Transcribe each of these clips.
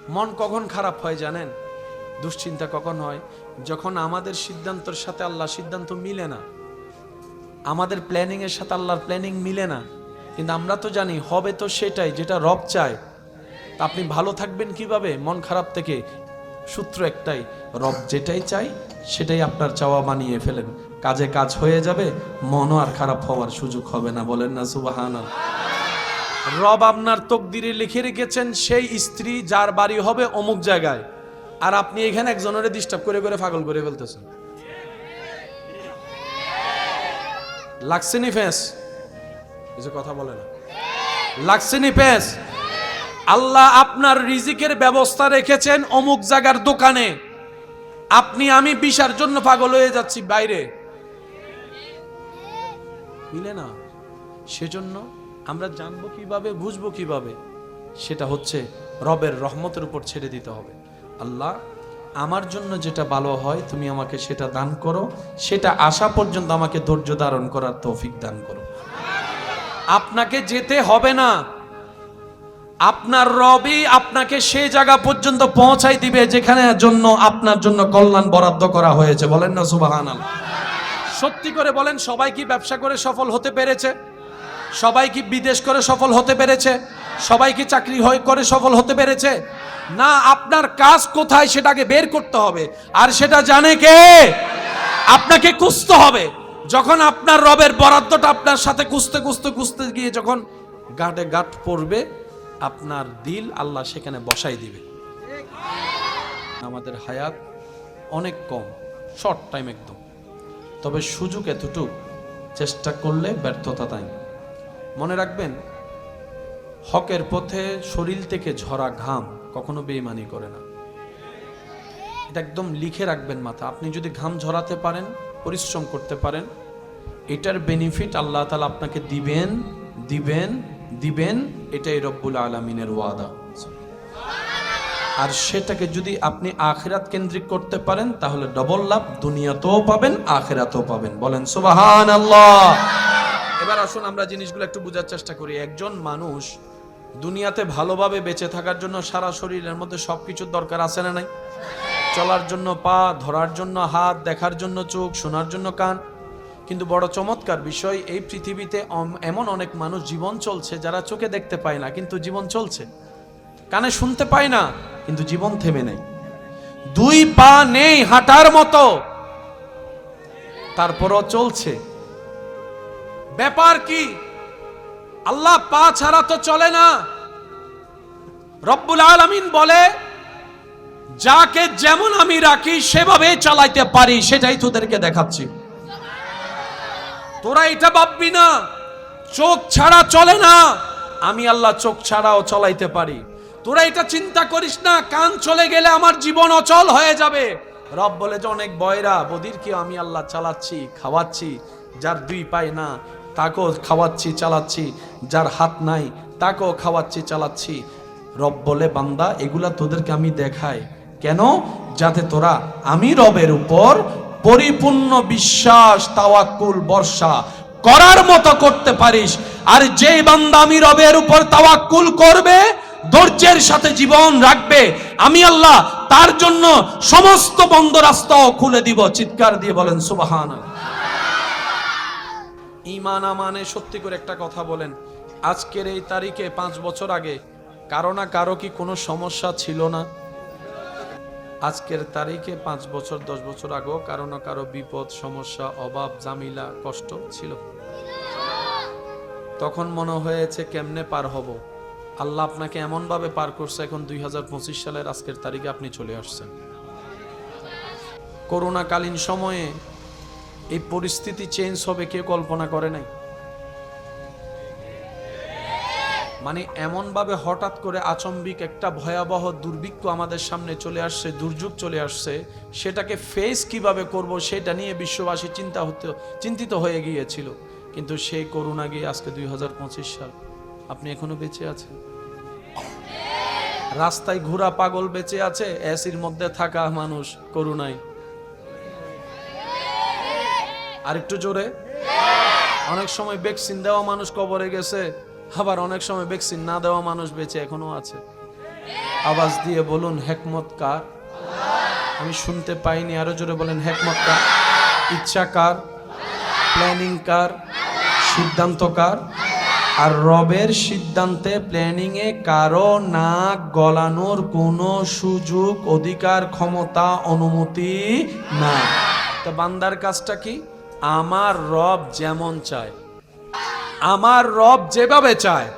মন কখন খারাপ হয় জানেন? দুশ্চিন্তা কখন হয়? যখন আমাদের সিদ্ধান্তের সাথে আল্লাহর সিদ্ধান্ত মিলে না, আমাদের প্ল্যানিং এর সাথে আল্লাহর প্ল্যানিং মিলে না। কিন্তু আমরা তো জানি হবে তো সেটাই যেটা রব চায়। তা আপনি ভালো থাকবেন কিভাবে মন খারাপ থেকে? সূত্র একটাই, রব যেটাই চাই সেটাই আপনার চাওয়া বানিয়ে ফেলেন, কাজে কাজ হয়ে যাবে, মনও আর খারাপ হওয়ার সুযোগ হবে না। বলেন না সুবহানাল্লাহ। রব আপনার তকদিরে লিখে রেখেছেন সেই স্ত্রী যার বাড়ি হবে অমুক জায়গায়, আর আপনি এখানে একজনের ডিস্টার্ব করে করে পাগল করে ফেলতেছেন। লাগছেনি ফেস? কিছু কথা বলে না। লাগছেনি ফেস? আল্লাহ আপনার রিজিকের ব্যবস্থা রেখেছেন অমুক জায়গার দোকানে, আপনি আমি বিশার জন্য পাগল হয়ে যাচ্ছি বাইরে, মিলে না। সেজন্য আমরা জানবো কিভাবে, বুঝবো কিভাবে? সেটা হচ্ছে রবের রহমতের উপর ছেড়ে দিতে হবে। আল্লাহ আমার জন্য যেটা ভালো হয় তুমি আমাকে সেটা দান করো, সেটা আসা পর্যন্ত আমাকে ধৈর্য ধারণ করার তৌফিক দান করো। আপনাকে যেতে হবে না, আপনার রবই আপনাকে সেই জায়গা পর্যন্ত পৌঁছাই দিবে যেখানে জন্য আপনার জন্য কল্যাণ বরাদ্দ করা হয়েছে। বলেন না সুবহানাল্লাহ। সত্যি করে বলেন, সবাই কি ব্যবসা করে সফল হতে পেরেছে? সবাই কি বিদেশ করে সফল হতে পেরেছে? সবাই কি চাকরি করে সফল হতে পেরেছে? না, আপনার কাজ কোথায় সেটাকে বের করতে হবে, আর সেটা জানে কে? আপনাকে খুঁজতে হবে। যখন আপনার রবের বরাদ্দটা আপনার সাথে খুঁজতে খুঁজতে খুঁজতে গিয়ে যখন গাঁটে গাঁট পড়বে, আপনার দিল আল্লাহ সেখানে বসাই দিবে। আমাদের হায়াত অনেক কম, শর্ট টাইম একদম, তবে সুযোগ এতটুকু, চেষ্টা করলে ব্যর্থতা তাই। মনে রাখবেন, হকের পথে শরীর থেকে ঝরা ঘাম কখনো বেঈমানি করে না। এটা একদম লিখে রাখবেন মাথা। আপনি যদি ঘাম ঝরাতে পারেন, পরিশ্রম করতে পারেন, এটার বেনিফিট আল্লাহ তাআলা আপনাকে দিবেন দিবেন দিবেন, এটাই রব্বুল আলামিনের ওয়াদা। আর সেটাকে যদি আপনি আখিরাত কেন্দ্রিক করতে পারেন তাহলে ডবল লাভ, দুনিয়াতেও পাবেন আখিরাতেও পাবেন। বলেন সুবহানাল্লাহ। এবার আসুন আমরা জিনিসগুলো একটু বোঝার চেষ্টা করি। একজন মানুষ দুনিয়াতে ভালোভাবে বেঁচে থাকার জন্য সারা শরীরের মধ্যে সবকিছুর দরকার আছে না নাই? চলার জন্য পা, ধরার জন্য হাত, দেখার জন্য চোখ, শোনার জন্য কান। কিন্তু বড় চমৎকার বিষয়, এই পৃথিবীতে এমন অনেক মানুষ জীবন চলছে যারা চোখে দেখতে পায় না কিন্তু জীবন চলছে, কানে শুনতে পায় না কিন্তু জীবন থেমে নেই, দুই পা নেই হাঁটার মতো, তারপরও চলছে। ব্যাপার কি? আল্লাহ পা ছাড়া তো চলে না। রব্বুল আলামিন বলে, যাকে যেমন আমি রাখি সেভাবে চালাইতে পারি, সেটাই তোদেরকে দেখাচ্ছি। তোরা এটা ভাববি না চোখ ছাড়া চলে না, আমি আল্লাহ চোখ ছাড়াও চলাইতে পারি। তোরা এটা চিন্তা করিস না কান চলে গেলে আমার জীবন অচল হয়ে যাবে। রব বলে যে অনেক বয়রা বদির কি আমি আল্লাহ চালাচ্ছি, খাওয়াচ্ছি। যার দুই পায় না তাকেও খাওয়াচ্ছি, চালাচ্ছি। যার হাত নাই তাকেও খাওয়াচ্ছি, চালাচ্ছি। রব বলে, বান্দা এগুলা তোদেরকে আমি দেখাই কেন? যাতে তোরা আমি রবের উপর পরিপূর্ণ বিশ্বাস, তাওয়াক্কুল, ভরসা করার মতো করতে পারিস। আর যেই বান্দা আমি রবের উপর তাওয়াক্কুল করবে, ধৈর্যের সাথে জীবন রাখবে, আমি আল্লাহ তার জন্য সমস্ত বন্ধ রাস্তাও খুলে দিব। চিৎকার দিয়ে বলেন সুবহানাল্লাহ। ঈমান আমানে সত্যি করে একটা কথা বলেন, আজকের এই তারিখে 5 বছর আগে কারো না কারো কি কোনো সমস্যা ছিল না? আজকের তারিখে 5 বছর 10 বছর আগেও কারো না কারো বিপদ, সমস্যা, অভাব, জামিলা, কষ্ট ছিল। তখন মনে হয়েছে কেমনে পার হব। আল্লাহ আপনাকে এমন ভাবে পার করছে, এখন 2025 সালের আজকের তারিখে আপনি চলে আসছেন। করোনাকালীন সময়ে এই পরিস্থিতি চেঞ্জ হবে কেউ কল্পনা করে নাই। মানে এমন ভাবে হঠাৎ করে আচম্বিক একটা ভয়াবহ দুর্ভিক্ষ আমাদের সামনে চলে আসছে, দুর্যোগ চলে আসছে। সেটাকে ফেস কিভাবে করব সেটা নিয়ে বিশ্ববাসী চিন্তিত হয়ে গিয়েছিল। কিন্তু সেই করোনা গিয়ে আজকে 2025 সাল, আপনি এখনো বেঁচে আছেন। রাস্তায় ঘোরা পাগল বেঁচে আছে, এসির মধ্যে থাকা মানুষ করোনায়। আর একটু জোরে। অনেক সময় ভ্যাকসিন দেওয়া মানুষ কবরে গেছে, আবার অনেক সময় ভ্যাকসিন না দেওয়া মানুষ বেঁচে এখনো আছে। আওয়াজ দিয়ে বলুন হিকমত কার? আমি শুনতে পাইনি, আরো জোরে বলেন হিকমত কার? ইচ্ছা কার? প্ল্যানিং কার? সিদ্ধান্ত কার? আর রবের সিদ্ধান্তে প্ল্যানিং এ কারো নাক গলানোর কোনো সুযোগ, অধিকার, ক্ষমতা, অনুমতি না। তো বান্দার কাজটা কি? আমার রব যেমন চায়, আমার রব যেভাবে চায়,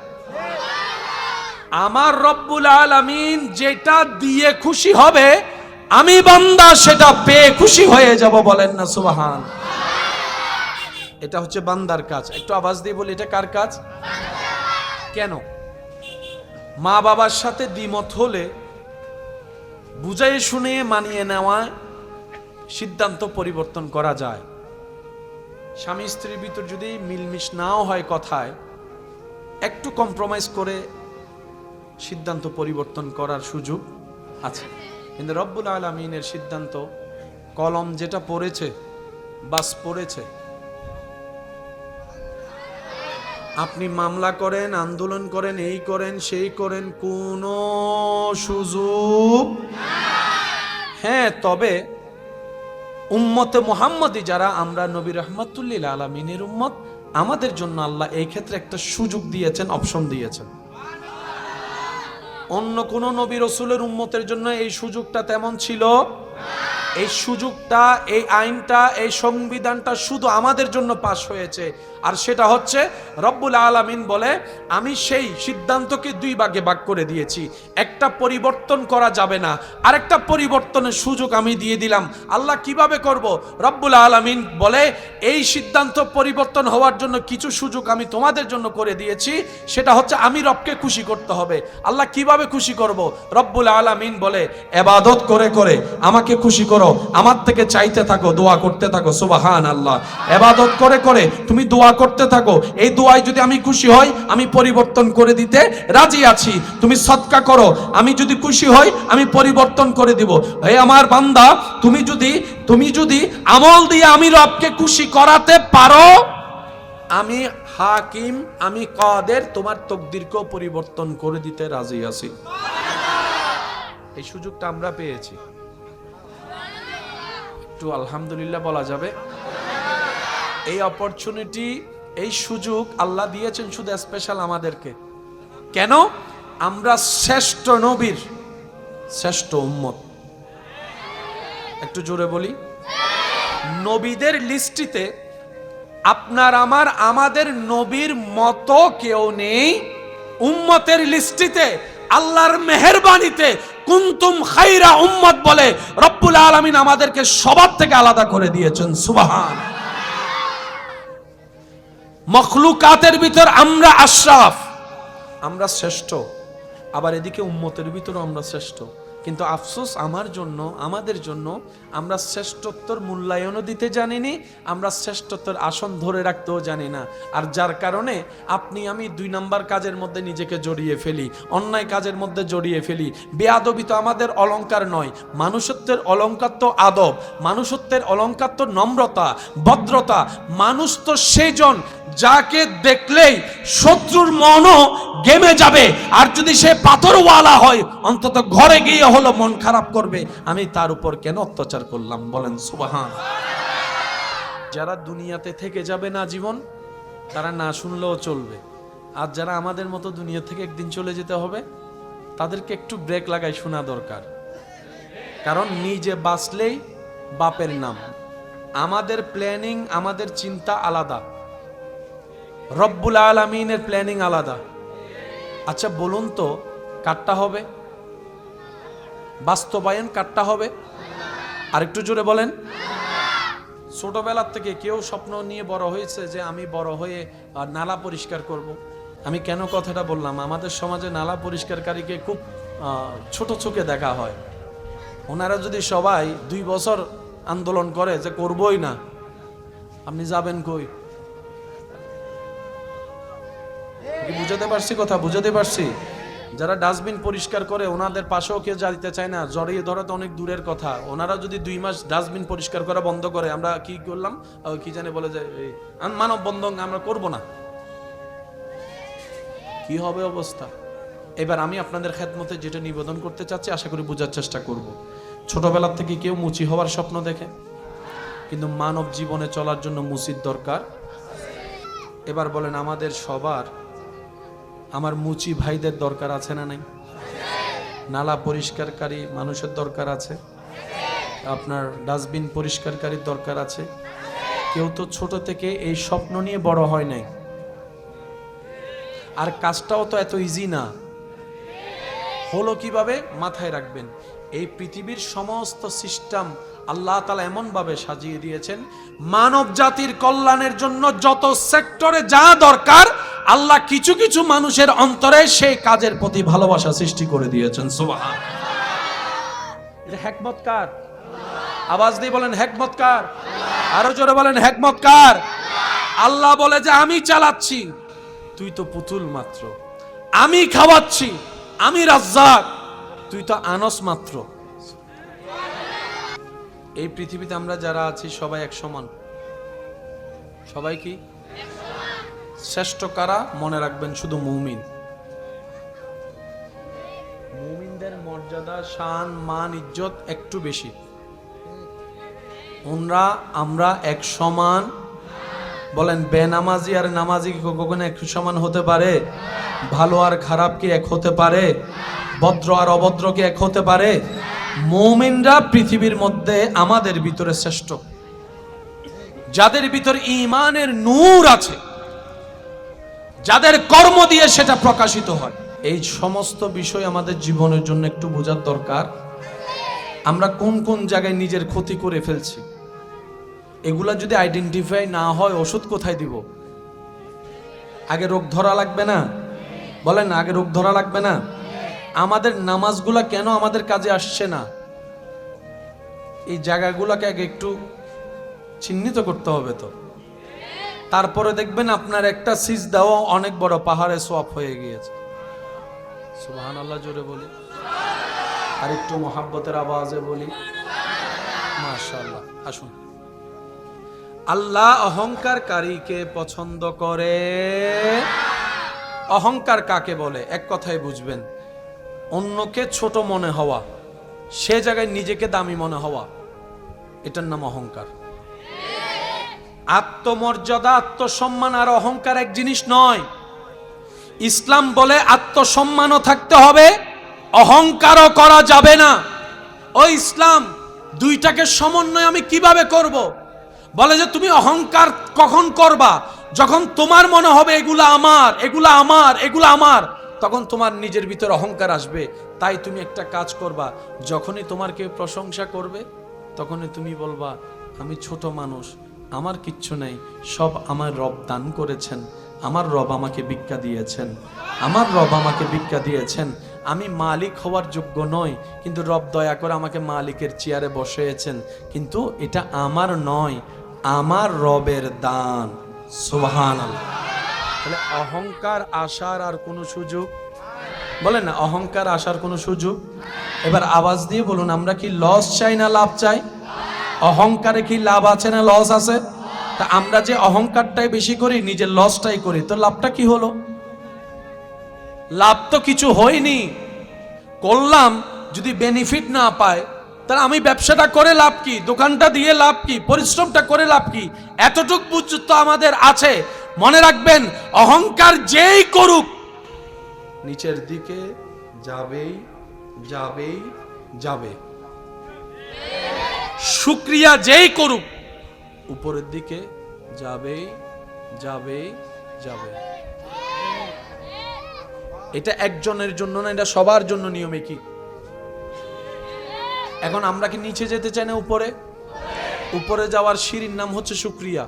আমার রব্বুল আলামিন যেটা দিয়ে খুশি হবে, আমি বান্দা সেটা পেয়ে খুশি হয়ে যাব। বলেন না সুবহান। এটা হচ্ছে বান্দার কাজ। একটু আওয়াজ দিয়ে বলি, এটা কার কাজ? কেন? মা বাবার সাথে দ্বিমত হলে বুঝাই শুনে মানিয়ে নেওয়া, সিদ্ধান্ত পরিবর্তন করা যায়। স্বামী স্ত্রীর ভিতর যদি মিলমিশ নাও হয় কথায়, একটু কম্প্রোমাইজ করে সিদ্ধান্ত পরিবর্তন করার সুযোগ আছে। কিন্তু রব্বুল আলামিনের সিদ্ধান্ত, কলম যেটা পড়েছে বাস পড়েছে। আপনি মামলা করেন, আন্দোলন করেন, এই করেন, সেই করেন, কোনো সুযোগ। হ্যাঁ, তবে উম্মতে মুহাম্মদী যারা আমরা, নবী রাহমাতুল্লিল আলামিনের উম্মত, আমাদের জন্য আল্লাহ এই ক্ষেত্রে একটা সুযোগ দিয়েছেন, অপশন দিয়েছেন। অন্য কোন নবী রাসূলের উম্মতের জন্য এই সুযোগটা তেমন ছিল। এই সুযোগটা, এই আইনটা, এই সংবিধানটা শুধু আমাদের জন্য পাশ হয়েছে। আর সেটা হচ্ছে রব্বুল আলামিন বলে, আমি সেই সিদ্ধান্তকে দুই ভাগে ভাগ করে দিয়েছি, একটা পরিবর্তন করা যাবে না, আরেকটা পরিবর্তনের সুযোগ আমি দিয়ে দিলাম। আল্লাহ কিভাবে করব? রব্বুল আলামিন বলে, এই সিদ্ধান্ত পরিবর্তন হওয়ার জন্য কিছু সুযোগ আমি তোমাদের জন্য করে দিয়েছি। সেটা হচ্ছে আমি রবকে খুশি করতে হবে। আল্লাহ কিভাবে খুশি করব? রব্বুল আলামিন বলে, ইবাদত করে করে আমাকে খুশি করো, আমার থেকে চাইতে থাকো, দোয়া করতে থাকো। সুবহানাল্লাহ। ইবাদত করে করে তুমি দোয়া করতে থাকো, এই দোয়ায় যদি আমি খুশি হই, আমি পরিবর্তন করে দিতে রাজি আছি। তুমি সদকা করো, আমি যদি খুশি হই, আমি পরিবর্তন করে দিব। হে আমার বান্দা, তুমি যদি আমল দিয়ে আমি রবকে খুশি করাতে পারো, আমি হাকিম, আমি কাদের, তোমার তকদিরকেও পরিবর্তন করে দিতে রাজি আছি। এই সুযোগটা আমরা পেয়েছি। একটু আলহামদুলিল্লাহ বলা যাবে। এই অপরচুনিটি, এই সুযোগ আল্লাহ দিয়েছেন শুধু স্পেশাল আমাদেরকে। কেন? আমরা শ্রেষ্ঠ নবীর শ্রেষ্ঠ উম্মত। একটু জোরে বলি, নবীদের লিস্টিতে আপনার আমাদের নবীর মতো কেউ নেই। উম্মতের লিস্টিতে আল্লাহর মেহেরবানিতে কুনতুম খায়রা উম্মত বলে রব্বুল আলামিন আমাদেরকে সবার থেকে আলাদা করে দিয়েছেন। সুবহান। মখলুকাতের ভিতর আমরা আশরাফ, আমরা শ্রেষ্ঠ। আবার এদিকে উম্মতের ভিতর আমরা শ্রেষ্ঠ। কিন্তু আফসোস আমার জন্য, আমাদের জন্য, আমরা শ্রেষ্ঠত্বর মূল্যায়নও দিতে জানিনি, আমরা শ্রেষ্ঠত্বর আসন ধরে রাখতেও জানি না। আর যার কারণে আপনি আমি দুই নাম্বার কাজের মধ্যে নিজেকে জড়িয়ে ফেলি, অন্যায় কাজের মধ্যে জড়িয়ে ফেলি। বেয়াদবি তো আমাদের অলংকার নয়। মানুষত্বের অলংকার তো আদব, মানুষত্বের অলংকার তো নম্রতা, ভদ্রতা। মানুষ তো সেজন যাকে দেখলেই শত্রুর মনও গেমে যাবে। আর যদি সে পাথরওয়ালা হয়, অন্তত ঘরে গিয়ে হলো মন খারাপ করবে, আমি তার উপর কেন অত্যাচার করলাম। বলেন সুবহান। যারা দুনিয়াতে থেকে যাবে না জীবন, তারা না শুনলেও চলবে। আর যারা আমাদের মতো দুনিয়া থেকে একদিন চলে যেতে হবে, তাদেরকে একটু ব্রেক লাগাই শোনা দরকার। কারণ নিজে বাঁচলেই বাপের নাম। আমাদের প্ল্যানিং, আমাদের চিন্তা আলাদা, রব্বুল আলামিনের প্ল্যানিং আলাদা। আচ্ছা বলুন তো, কাটটা হবে? বাস্তবায়ন কাটটা হবে? আরেকটু জোরে বলেন। ছোটবেলার থেকে কেউ স্বপ্ন নিয়ে বড় হয়েছে যে আমি বড় হয়ে নালা পরিষ্কার করব। আমি কেন কথাটা বললাম, আমাদের সমাজে নালা পরিষ্কারকারীকে খুব ছোট চোখে দেখা হয়। ওনারা যদি সবাই 2 বছর আন্দোলন করে যে করবই না, আপনি যাবেন কই? বুঝাতে পারছি কথা? বুঝাতে পারছি? যারা ডাস্টবিন পরিষ্কার করে ওনাদের পাশেও কেউ যাইতে চায় না, জড়িয়ে ধরা তো অনেক দূরের কথা। ওনারা যদি 2 মাস ডাস্টবিন পরিষ্কার করা বন্ধ করে, আমরা কি করলাম, কি জানে বলে যে মানব বন্ধন আমরা করব না, কি হবে অবস্থা? এবার আমি আপনাদের খেদমতে যেটা নিবেদন করতে চাচ্ছি, আশা করি বোঝার চেষ্টা করব। ছোটবেলার থেকে কেউ মুচি হওয়ার স্বপ্ন দেখে, কিন্তু মানব জীবনে চলার জন্য মুচির দরকার। এবার বলেন, আমাদের সবার আমার মুচি ভাইদের দরকার আছে না নাই? নালা পরিষ্কারকারী মানুষের দরকার আছে, আপনার ডাস্টবিন পরিষ্কারকারীর দরকার আছে। কেউ তো ছোট থেকে এই স্বপ্ন নিয়ে বড় হয় নাই, আর কাজটাও তো এত ইজি না। হলো কিভাবে? মাথায় রাখবেন, এই পৃথিবীর সমস্ত সিস্টেম আল্লাহ তাআলা এমন ভাবে সাজিয়ে দিয়েছেন, মানব জাতির কল্যাণের জন্য যত সেক্টরে যা দরকার আল্লাহ কিছু কিছু মানুষের অন্তরে সেই কাজের প্রতি ভালোবাসা সৃষ্টি করে দিয়েছেন। সুবহান। এটা হিকমত কার? আওয়াজ দিয়ে বলেন হিকমত কার? আরো জোরে বলেন হিকমত কার? আল্লাহ বলে যে আমি চালাচ্ছি, তুই তো পুতুল মাত্র। আমি খাওয়াচ্ছি, আমি রাজ্জাক, তুই তো আনস মাত্র। এই পৃথিবীতে আমরা যারা আছি সবাই এক সমান। সবাই কি শ্রেষ্ঠ কারা? মনে রাখবেন, শুধু মুমিন। মুমিনদের মর্যাদা, শান, মান, ইজ্জত একটু বেশি। আমরা এক সমান। বলেন, বেনামাজি আর নামাজি কি কখনো এক সমান হতে পারে? ভালো আর খারাপ কি এক হতে পারে? ভদ্র আর অভদ্র কি এক হতে পারে? মুমিনরা পৃথিবীর মধ্যে আমাদের ভিতরে শ্রেষ্ঠ, যাদের ভিতর ঈমানের নূর আছে, যাদের কর্ম দিয়ে সেটা প্রকাশিত হয়। এই সমস্ত বিষয় আমাদের জীবনের জন্য একটু বোঝার দরকার। আমরা কোন কোন জায়গায় নিজের ক্ষতি করে ফেলছি, এগুলা যদি আইডেন্টিফাই না হয়, ওষুধ কোথায় দিব? আগে রোগ ধরা লাগবে না? বলেন না, আগে রোগ ধরা লাগবে না? আমাদের নামাজগুলা কেন আমাদের কাজে আসছে না? এই জায়গাগুলোকে আগে একটু চিহ্নিত করতে হবে। তো তারপরে দেখবেন আপনার একটা সিজদাও অনেক বড় পাহাড়ে সোয়াব হয়ে গিয়েছে। সুবহানাল্লাহ জোরে বলি, আর একটু মোহাব্বতের আওয়াজে বলি মাশাআল্লাহ। আসুন, আল্লাহ অহংকারকারীকে পছন্দ করে। অহংকার কাকে বলে? এক কথায় বুঝবেন, অন্যকে ছোট মনে হওয়া, সে জায়গায় নিজেকে দামি মনে হওয়া, এটার নাম অহংকার। আত্মমর্যাদা, আত্মসম্মান আর অহংকার এক জিনিস নয়। ইসলাম বলে আত্মসম্মানও থাকতে হবে, অহংকারও করা যাবে না। ও ইসলাম, দুইটাকে সমন্বয় আমি কিভাবে করব? বলে যে তুমি অহংকার কখন করবা? যখন তোমার মনে হবে এগুলা আমার, এগুলা আমার, এগুলা আমার, তখন তোমার নিজের ভিতর অহংকার আসবে। তাই তুমি একটা কাজ করবা, যখনই তোমার কেউ প্রশংসা করবে তখনই তুমি বলবা, আমি ছোট মানুষ, আমার কিচ্ছু নেই, সব আমার রব দান করেছেন, আমার রব আমাকে ভিক্ষা দিয়েছেন, আমার রব আমাকে ভিক্ষা দিয়েছেন। আমি মালিক হওয়ার যোগ্য নই, কিন্তু রব দয়া করে আমাকে মালিকের চেয়ারে বসিয়েছেন, কিন্তু এটা আমার নয়, আমার রবের দান। সুবহানাল্লাহ। তাহলে অহংকার আসার আর কোনো সুযোগ? বলেন না, অহংকার আসার কোনো সুযোগ? এবার আওয়াজ দিয়ে বলুন, আমরা কি লস চাই না লাভ চাই? অহংকারে কি লাভ আছে না লস আছে? তা আমরা যে অহংকারটাই বেশি করি, নিজের লসটাই করি, তো লাভটা কি হলো? লাভ তো কিছু হয়নি। করলাম, যদি বেনিফিট না পায়, তাহলে আমি ব্যবসাটা করে লাভ কি? দোকানটা দিয়ে লাভ কি? পরিশ্রমটা করে লাভ কি? এতটুক বুঝ তো আমাদের আছে। মনে রাখবেন, অহংকার যেই করুক নিচের দিকে যাবেই যাবেই যাবে। শুকরিয়া যেই করুক উপরের দিকে যাবেই যাবেই যাবে। এটা একজনের জন্য না, এটা সবার জন্য নিয়মে কি। এখন আমরা কি নিচে যেতে চাই না উপরে? উপরে যাওয়ার সিঁড়ির নাম হচ্ছে শুকরিয়া,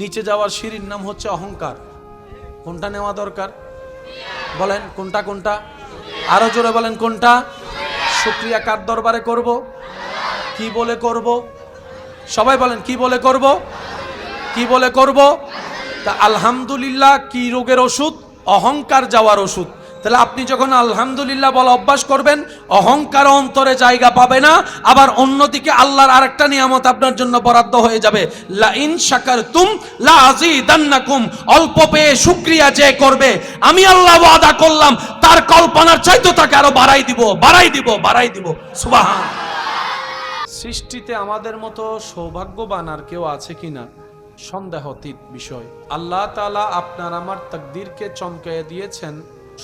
নিচে যাওয়ার সিঁড়ির নাম হচ্ছে অহংকার। কোনটা নেওয়া দরকার? বলেন কোনটা কোনটা? আরো জোরে বলেন কোনটা? শুকরিয়া কার দরবারে করব? কি বলে করব? সবাই বলেন, কি বলে করব? কি বলে করব? তা আলহামদুলিল্লাহ কি রোগের ওষুধ? অহংকার যাওয়ার ওষুধ। তাহলে আপনি যখন আলহামদুলিল্লাহ বলা অভ্যাস করবেন, অহংকার অন্তরে জায়গা পাবে না। আবার অন্যদিকে আল্লাহর আরেকটা নিয়ামত আপনার জন্য বরাদ্দ হয়ে যাবে, লা ইন শাকারতুম লা আযীদান্নাকুম। অল্প পেয়ে শুকরিয়া যে করবে, আমি আল্লাহ ওয়াদা করলাম তার কল্পনার চাইতে তাকে আরো বাড়াই দিব, বাড়াই দিব, বাড়াই দিব। সুবহান। সৃষ্টিতে আমাদের মতো সৌভাগ্যবান আর কেউ আছে কিনা সন্দেহাতীত বিষয়। আল্লাহ তাআলা আপনার আমার তাকদীরকে চমকায়ে দিয়েছেন,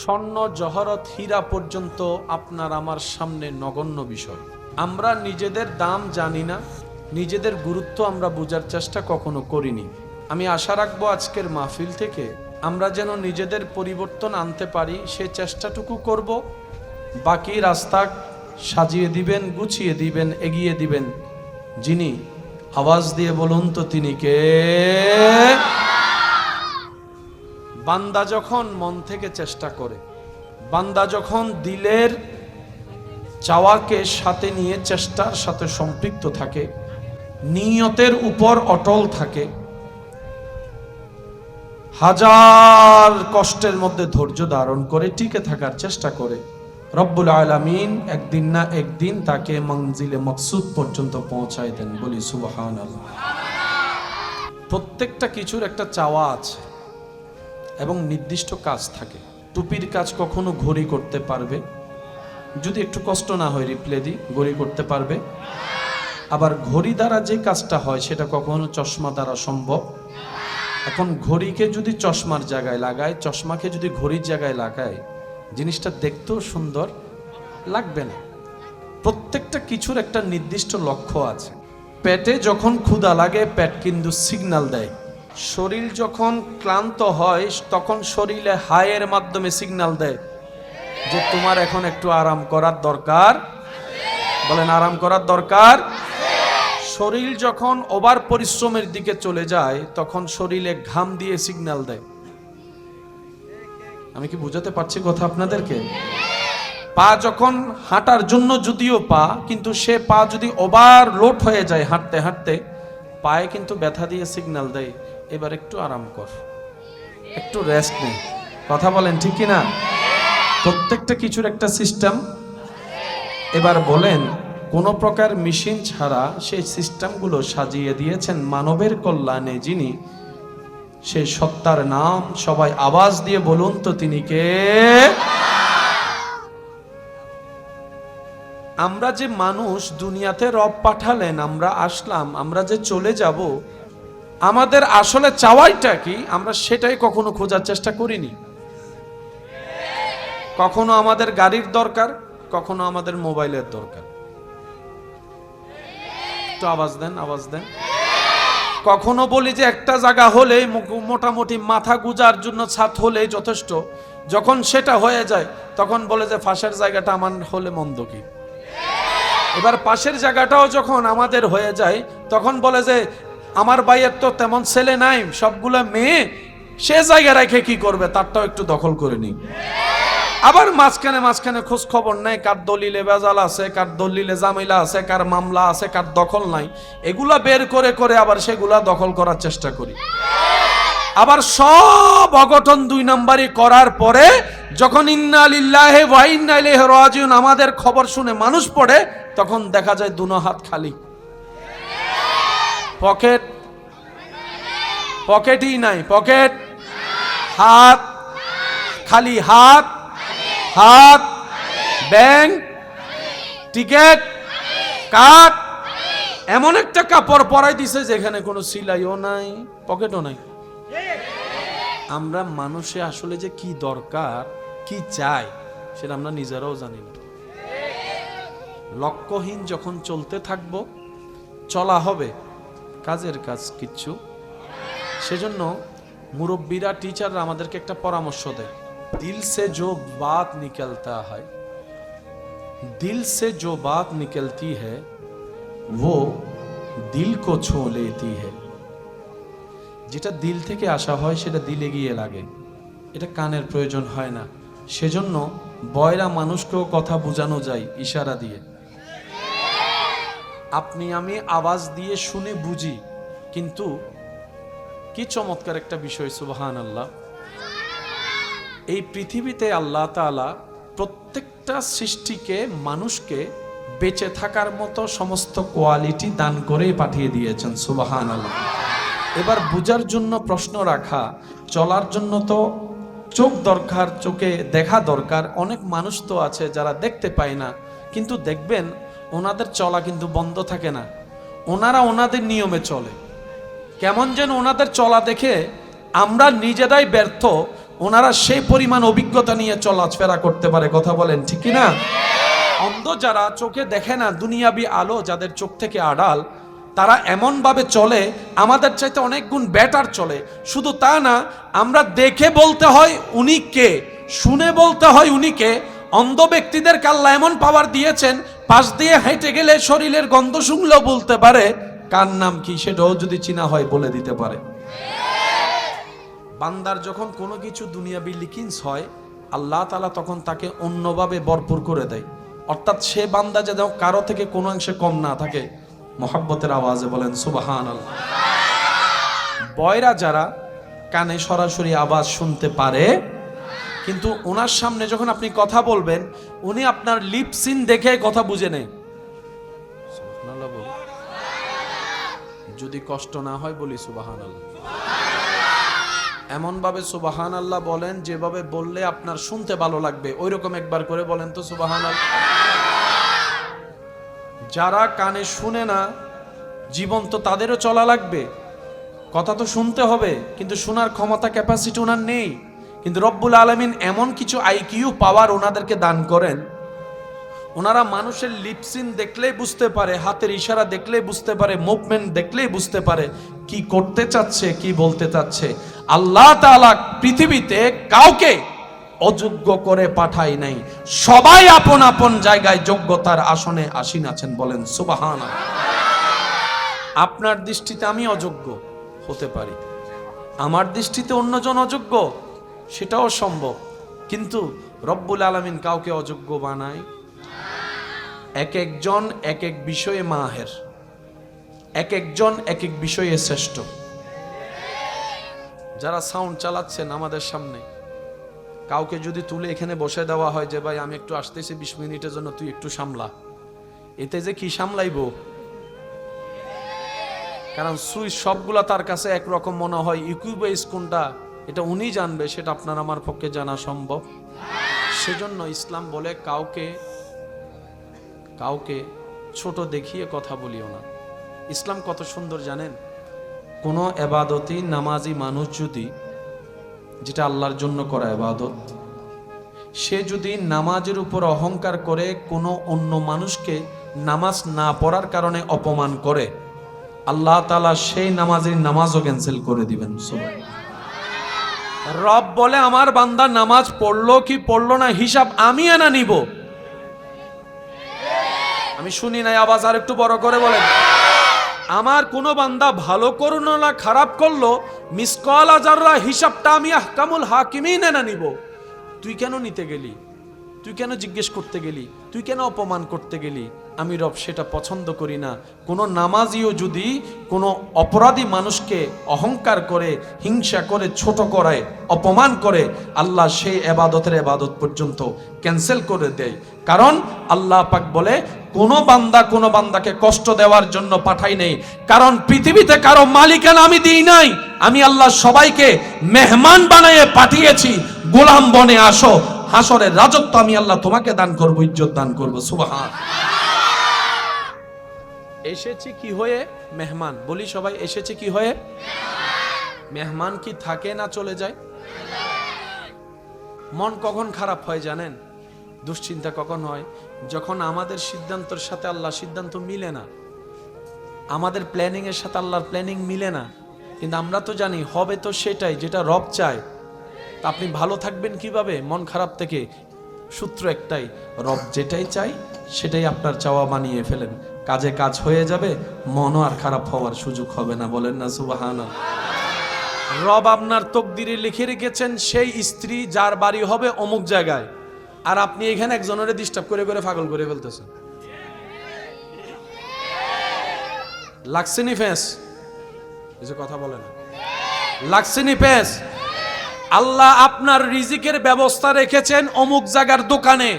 স্বর্ণ জহরত হীরা পর্যন্ত আপনার আমার সামনে নগণ্য বিষয়। আমরা নিজেদের দাম জানি না, নিজেদের গুরুত্ব আমরা বোঝার চেষ্টা কখনো করিনি। আমি আশা রাখবো আজকের মাহফিল থেকে আমরা যেন নিজেদের পরিবর্তন আনতে পারি, সে চেষ্টাটুকু করব। বাকি রাস্তা সাজিয়ে দিবেন, গুছিয়ে দিবেন, এগিয়ে দিবেন যিনি। আওয়াজ দিয়ে বলুন তো তিনি কে? বান্দা যখন মন থেকে চেষ্টা করে, বান্দা যখন দিলের চাওয়াকে সাথে নিয়ে চেষ্টার সাথে সম্পৃক্ত থাকে, নিয়তের উপর অটল থাকে, হাজার কষ্টের মধ্যে ধৈর্য ধারণ করে টিকে থাকার চেষ্টা করে, রব্বুল আলামিন একদিন না একদিন তাকে মঞ্জিলে মকসুদ পর্যন্ত পৌঁছায় দেন। বলি সুবহানাল্লাহ। প্রত্যেকটা কিছুর একটা চাওয়া আছে এবং নির্দিষ্ট কাজ থাকে। টুপির কাজ কখনো ঘড়ি করতে পারবে, যদি একটু কষ্ট না হয় রিপ্লে দি, ঘড়ি করতে পারবে। আবার ঘড়ি দ্বারা যে কাজটা হয় সেটা কখনো চশমা দ্বারা সম্ভব। এখন ঘড়িকে যদি চশমার জায়গায় লাগায়, চশমাকে যদি ঘড়ির জায়গায় লাগায়, জিনিসটা দেখতেও সুন্দর লাগবে না। প্রত্যেকটা কিছুর একটা নির্দিষ্ট লক্ষ্য আছে। পেটে যখন ক্ষুধা লাগে পেট কিন্তু সিগন্যাল দেয়, শরীর যখন ক্লান্ত হয় তখন শরীরে হায়ের মাধ্যমে সিগন্যাল দেয় যে তোমার এখন একটু আরাম করার দরকার। বলেন আরাম করার দরকার। শরীর যখন ওভার পরিশ্রমের দিকে চলে যায় তখন শরীরে ঘাম দিয়ে সিগন্যাল দেয়। আমি কি বুঝাতে পারছি কথা আপনাদেরকে? পা যখন হাঁটার জন্য যদিও পা, কিন্তু সে পা যদি ওভারলোড হয়ে যায় হাঁটতে হাঁটতে, পায়ে কিন্তু ব্যথা দিয়ে সিগন্যাল দেয় এবার একটু আরাম কর, একটু রেস্ট নে। কথা বলেন ঠিক কি না? প্রত্যেকটা কিছুর একটা সিস্টেম। এবার বলেন কোন প্রকার মেশিন ছাড়া সেই সিস্টেমগুলো সাজিয়ে দিয়েছেন মানবের কল্যাণে যিনি, সেই সত্তার নাম সবাই আওয়াজ দিয়ে বলুন তো তিনি কে? আমরা যে মানুষ, দুনিয়াতে রব পাঠালেন, আমরা আসলাম, আমরা যে চলে যাব, আমাদের আসলে চাওয়াইটা কি আমরা সেটাই কখনো খোঁজার চেষ্টা করিনি। কখনো আমাদের গাড়ির দরকার, কখনো আমাদের মোবাইলের দরকার। একটু আওয়াজ দেন, আওয়াজ দেন। কখনো বলি যে একটা জায়গা হলে মোটামুটি মাথা গুজার জন্য ছাদ হলেই যথেষ্ট। যখন সেটা হয়ে যায় তখন বলে যে পাশের জায়গাটা আমার হলে মন্দ কি। এবার পাশের জায়গাটাও যখন আমাদের হয়ে যায় তখন বলে যে আমার ভাইয়ের তো তেমন ছেলে নাই, সবগুলা মেয়ে, সে জায়গা রেখে কি করবে, তারটাও একটু দখল করে নি। আবার মাঝখানে খোঁজ খবর নেই কার দলিলে ভেজাল আছে, কার দলিলে জামিলা আছে, কার মামলা আছে, কার দখল নাই। এগুলা বের করে করে আবার সেগুলা দখল করার চেষ্টা করি। আবার সব অঘটন 2 নাম্বারই করার পরে যখন ইন্না লিল্লাহি ওয়া ইন্না ইলাইহি রাজিউন আমাদের খবর শুনে মানুষ পড়ে, তখন দেখা যায় দুনো হাত খালি, পকেটই নাই, পকেট, হাত খালি, হাত, ব্যাংক, টিকেট, কার্ড, এমন একটা কাপড় পরাই দিছে যেখানে কোনো সিলাইও নাই, পকেটও নাই। আমরা মানুষে আসলে যে কি দরকার, কি চাই, সেটা আমরা নিজেরাও জানি না। লক্ষ্যহীন যখন চলতে থাকবো, চলা হবে, কাজের কাজ কিচ্ছু। সেজন্য মুরব্বীরা, টিচাররা আমাদেরকে একটা পরামর্শ দেয়, दिल से जो बात निकलता है, दिल से जो बात निकलती है वो दिल को छू लेती है। যেটা দিল থেকে আসা হয় সেটা দিলে গিয়ে লাগে, এটা কানের প্রয়োজন হয় না। সেজন্য বয়রা মানুষকেও কথা বোঝানো যায় ইশারা দিয়ে। আপনি আমি আওয়াজ দিয়ে শুনে বুঝি, কিন্তু কি চমৎকার একটা বিষয়, সুবহানাল্লাহ। এই পৃথিবীতে আল্লাহ তাআলা প্রত্যেকটা সৃষ্টিকে, মানুষকে বেঁচে থাকার মতো সমস্ত কোয়ালিটি দান করেই পাঠিয়ে দিয়েছেন। সুবহানাল্লাহ। এবার বুঝার জন্য প্রশ্ন রাখা, চলার জন্য তো চোখ দরকার, চোখে দেখা দরকার। অনেক মানুষ তো আছে যারা দেখতে পায় না, কিন্তু দেখবেন ওনাদের চলা কিন্তু বন্ধ থাকে না, ওনারা ওনাদের নিয়মে চলে। কেমন যেন ওনাদের চলা দেখে আমরা নিজেরাই ব্যর্থ, ওনারা সেই পরিমাণ অভিজ্ঞতা নিয়ে চলাফেরা করতে পারে। কথা বলেন ঠিক কি না? অন্ধ যারা, চোখে দেখে না, দুনিয়াবি আলো যাদের চোখ থেকে আড়াল, তারা এমনভাবে চলে আমাদের চাইতে অনেক গুণ বেটার চলে। শুধু তা না, আমরা দেখে বলতে হয় উনি কে, শুনে বলতে হয় উনি কে। অন্ধ ব্যক্তিদেরকে আল্লাহ এমন পাওয়ার দিয়েছেন, পাশ দিয়ে হেঁটে গেলে শরীরের গন্ধ শুনলেও বলতে পারে কার নাম কি, সেটাও যদি চিনা হয় বলে দিতে পারে। বান্দার যখন কোনো কিছু দুনিয়াবি লিকিন্স হয়, আল্লাহ তাআলা তখন তাকে অন্যভাবে ভরপুর করে দেয়। অর্থাৎ সে বান্দা যেন কারো থেকে কোনো অংশে কম না থাকে। মোহাব্বতের আওয়াজে বলেন সুবহানাল্লাহ। বয়রা যারা কানে সরাসরি আওয়াজ শুনতে পারে, কিন্তু ওনার সামনে যখন আপনি কথা বলবেন, উনি আপনার লিপ সিন দেখে কথা বুঝে নেয়। যদি কষ্ট না হয় বলি সুবহানাল্লাহ। এমন ভাবে সুবহানাল্লাহ বলেন যেভাবে বললে আপনার শুনতে ভালো লাগবে, ওইরকম একবার করে বলেন তো সুবহানাল্লাহ। যারা কানে শুনে না, জীবন তো তাদেরও চলা লাগবে, কথা তো শুনতে হবে, কিন্তু শোনার ক্ষমতা, ক্যাপাসিটি ওনার নেই। কিন্তু রব্বুল আলামিন এমন কিছু আইকিউ পাওয়ার ওনাদেরকে দান করেন, ওনারা মানুষের লিপসিন দেখলেই বুঝতে পারে, হাতের ইশারা দেখলেই বুঝতে পারে, মুভমেন্ট দেখলেই বুঝতে পারে কি করতে চাচ্ছে, কি বলতে চাচ্ছে। আল্লাহ তাআলা পৃথিবীতে কাউকে অযোগ্য করে পাঠাই নাই, সবাই আপন আপন জায়গায় যোগ্যতার আসনে আসীন আছেন। বলেন সুবহানাল্লাহ। আপনার দৃষ্টিতে আমি অযোগ্য হতে পারি, আমার দৃষ্টিতে অন্যজন অযোগ্য, সেটাও সম্ভব, কিন্তু রব্বুল আলামিন কাউকে অযোগ্য বানায়। এক একজন এক এক বিষয়ে মাহের, এক একজন এক এক বিষয়ে শ্রেষ্ঠ। যারা সাউন্ড চালাচ্ছেন আমাদের সামনে, কাউকে যদি তুলে এখানে বসে দেওয়া হয় যে ভাই আমি একটু আসতেছি 20 মিনিটের জন্য, তুই একটু সামলা, এতে যে কি সামলাইবো? কারণ সুইচ সবগুলা তার কাছে একরকম মনে হয়, ইকুইবেস কোনটা এটা উনি জানবে, সেটা আপনার আমার পক্ষে জানা সম্ভব। সেজন্য ইসলাম বলে কাউকে কাউকে ছোট দেখিয়ে কথা বলিও না। ইসলাম কত সুন্দর জানেন? কোনো এবাদতই নামাজি মানুষ যদি, যেটা আল্লাহর জন্য করা এবাদত, সে যদি নামাজের উপর অহংকার করে কোনো অন্য মানুষকে নামাজ না পড়ার কারণে অপমান করে, আল্লাহ তাআলা সেই নামাজের নামাজও ক্যান্সেল করে দিবেন। রব বলে আমার বান্দা নামাজ পড়লো কি পড়লো না হিসাব আমি এনা নিব। আমি শুনি নাই, আওয়াজ আর একটু বড় করে বলেন। আমার কোন বান্দা ভালো করলো না খারাপ করলো, মিসকাল যাররা হিসাবটা আমি আহকামুল হাকিমিন এনে নিব। তুই কেন নিতে গেলি? তুই কেন জিজ্ঞেস করতে গেলি? তুই কেন অপমান করতে গেলি? আমি রব সেটা পছন্দ করি না। কোনো নামাজিও যদি কোনো অপরাধী মানুষকে অহংকার করে, হিংসা করে, ছোট করায়, অপমান করে, আল্লাহ সেই এবাদতের এবাদত পর্যন্ত ক্যান্সেল করে দেয়। কারণ আল্লাহ পাক বলে কোনো বান্দা কোনো বান্দাকে কষ্ট দেওয়ার জন্য পাঠাই নেই। কারণ পৃথিবীতে কারো মালিকানা আমি দিই নাই, আমি আল্লাহ সবাইকে মেহমান বানিয়ে পাঠিয়েছি। গোলাম বনে আসো, হাসরের রাজত্ব আমি আল্লাহ তোমাকে দান করব, ইজ্জত দান করব। সুবহান। এসেছি কি হয়ে? মেহমান। বলি সবাই, এসেছি কি হয়ে? মেহমান কি থাকে না চলে যায়? মন কখন খারাপ হয় জানেন? দুশ্চিন্তা কখন হয়? যখন আমাদের সিদ্ধান্তের সাথে আল্লাহর সিদ্ধান্ত মিলে না, আমাদের প্ল্যানিং এর সাথে আল্লাহর প্ল্যানিং মিলে না। কিন্তু আমরা তো জানি হবে তো সেটাই যেটা রব চায়। তা আপনি ভালো থাকবেন কিভাবে মন খারাপ থেকে? সূত্র একটাই, রব যেটাই চাই সেটাই আপনার চাওয়া বানিয়ে ফেলেন, কাজে কাজ হয়ে যাবে, মনও আর খারাপ হওয়ার সুযোগ হবে না। বলেন না সুবহানাল্লাহ। রব আপনার তকদিরে লিখে রেখেছেন সেই স্ত্রী যার বাড়ি হবে অমুক জায়গায়, আর আপনি এখানে একজনের ডিস্টার্ব করে করে পাগল করে ফেলতেছেন। লাগছেনি ফেস? কিছু কথা বলে না। লাগছেনি ফেস? আল্লাহ আপনার রিজিকের ব্যবস্থা রেখেছেন অমুক জায়গার দোকানে,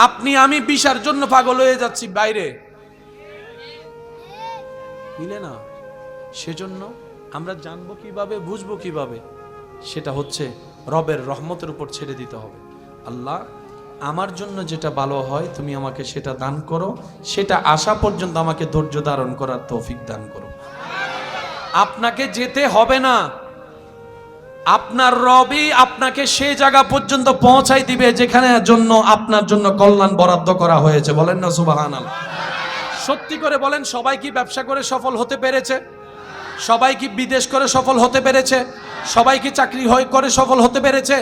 আপনি আমি বিষার জন্য পাগল হয়ে যাচ্ছি বাইরে, মিলে না। সেজন্য আমরা জানবো কিভাবে, বুঝবো কিভাবে? সেটা হচ্ছে রবের রহমতের উপর ছেড়ে দিতে হবে। আল্লাহ, আমার জন্য যেটা ভালো হয় তুমি আমাকে সেটা দান করো, সেটা আসা পর্যন্ত আমাকে ধৈর্য ধারণ করার তৌফিক দান করো। আপনাকে যেতে হবে না, আপনার রবই আপনাকে সেই জায়গা পর্যন্ত পৌঁছাই দিবে যেখানে জন্য আপনার জন্য কল্যাণ বরাদ্দ করা হয়েছে। বলেন না সুবহানাল্লাহ। সত্যি করে বলেন, সবাই কি ব্যবসা করে সফল হতে পেরেছে? সবাই কি বিদেশ করে সফল হতে পেরেছে? সবাই কি চাকরি করে সফল হতে পেরেছে?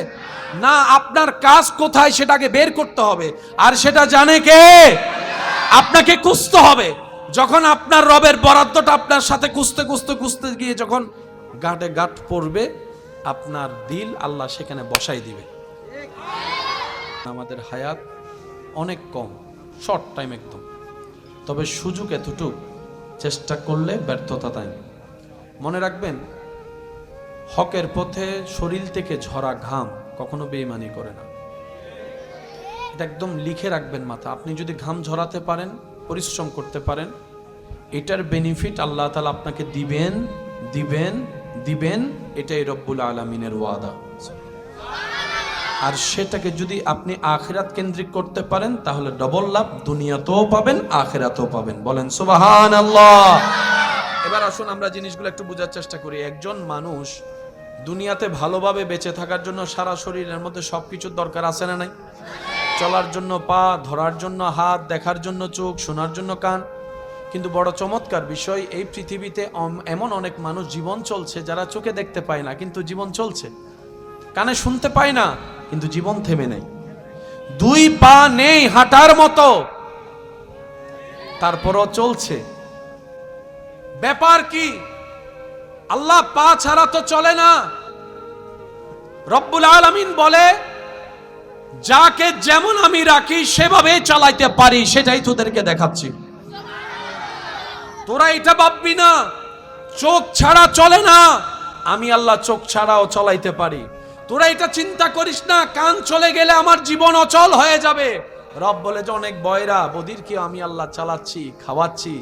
না, আপনার কাজ কোথায় সেটাকে বের করতে হবে, আর সেটা জানে কে? আপনাকে খুঁজতে হবে। যখন আপনার রবের বরাদ্দটা আপনার সাথে খুঁজতে গিয়ে যখন গাঁটে গাঁট পড়বে, আপনার দিল আল্লাহ সেখানে বসাই দিবে। আমাদের হায়াত অনেক কম, শর্ট টাইম একদম, তবে সুযোগ এতটুক, চেষ্টা করলে ব্যর্থতা তাই। মনে রাখবেন, হকের পথে শরীর থেকে ঝরা ঘাম কখনো বেঈমানি করে না। এটা একদম লিখে রাখবেন মাথা। আপনি যদি ঘাম ঝরাতে পারেন, পরিশ্রম করতে পারেন, এটার বেনিফিট আল্লাহ তাআলা আপনাকে দিবেন দিবেন দিবেন, এটাই রব্বুল আলামিনের ওয়াদা। আর সেটাকে যদি আপনি আখিরাত কেন্দ্রিক করতে পারেন, তাহলে ডবল লাভ, দুনিয়াতেও পাবেন আখিরাতেও পাবেন। বলেন সুবহানাল্লাহ। এবার আসুন আমরা জিনিসগুলো একটু বোঝার চেষ্টা করি। একজন মানুষ দুনিয়াতে ভালোভাবে বেঁচে থাকার জন্য সারা শরীরের মধ্যে সবকিছুর দরকার আছে না নাই? চলার জন্য পা, ধরার জন্য হাত, দেখার জন্য চোখ, শোনার জন্য কান। কিন্তু বড় চমৎকার বিষয়, এই পৃথিবীতে এমন অনেক মানুষ জীবন চলছে যারা চোখে দেখতে পায় না, কিন্তু জীবন চলছে। কানে শুনতে পায় না, কিন্তু জীবন থেমে নেই। দুই পা নেই হাঁটার মতো, তারপরও চলছে। ব্যাপার কি? আল্লাহ পা ছাড়া তো চলে না। রব্বুল আলামিন বলে, যাকে যেমন আমি রাখি সেভাবে চালাইতে পারি, সেটাই তোদেরকে দেখাচ্ছি। তোরা এটা ভাববি না চোখ ছাড়া চলে না, আমি আল্লাহ চোখ ছাড়াও চলাইতে পারি। তোরা এটা চিন্তা করিস না কান চলে গেলে আমার জীবন অচল হয়ে যাবে। রব বলে যে অনেক বয়রা বদির কি আমি আল্লাহ চালাচ্ছি, খাওয়াচ্ছি।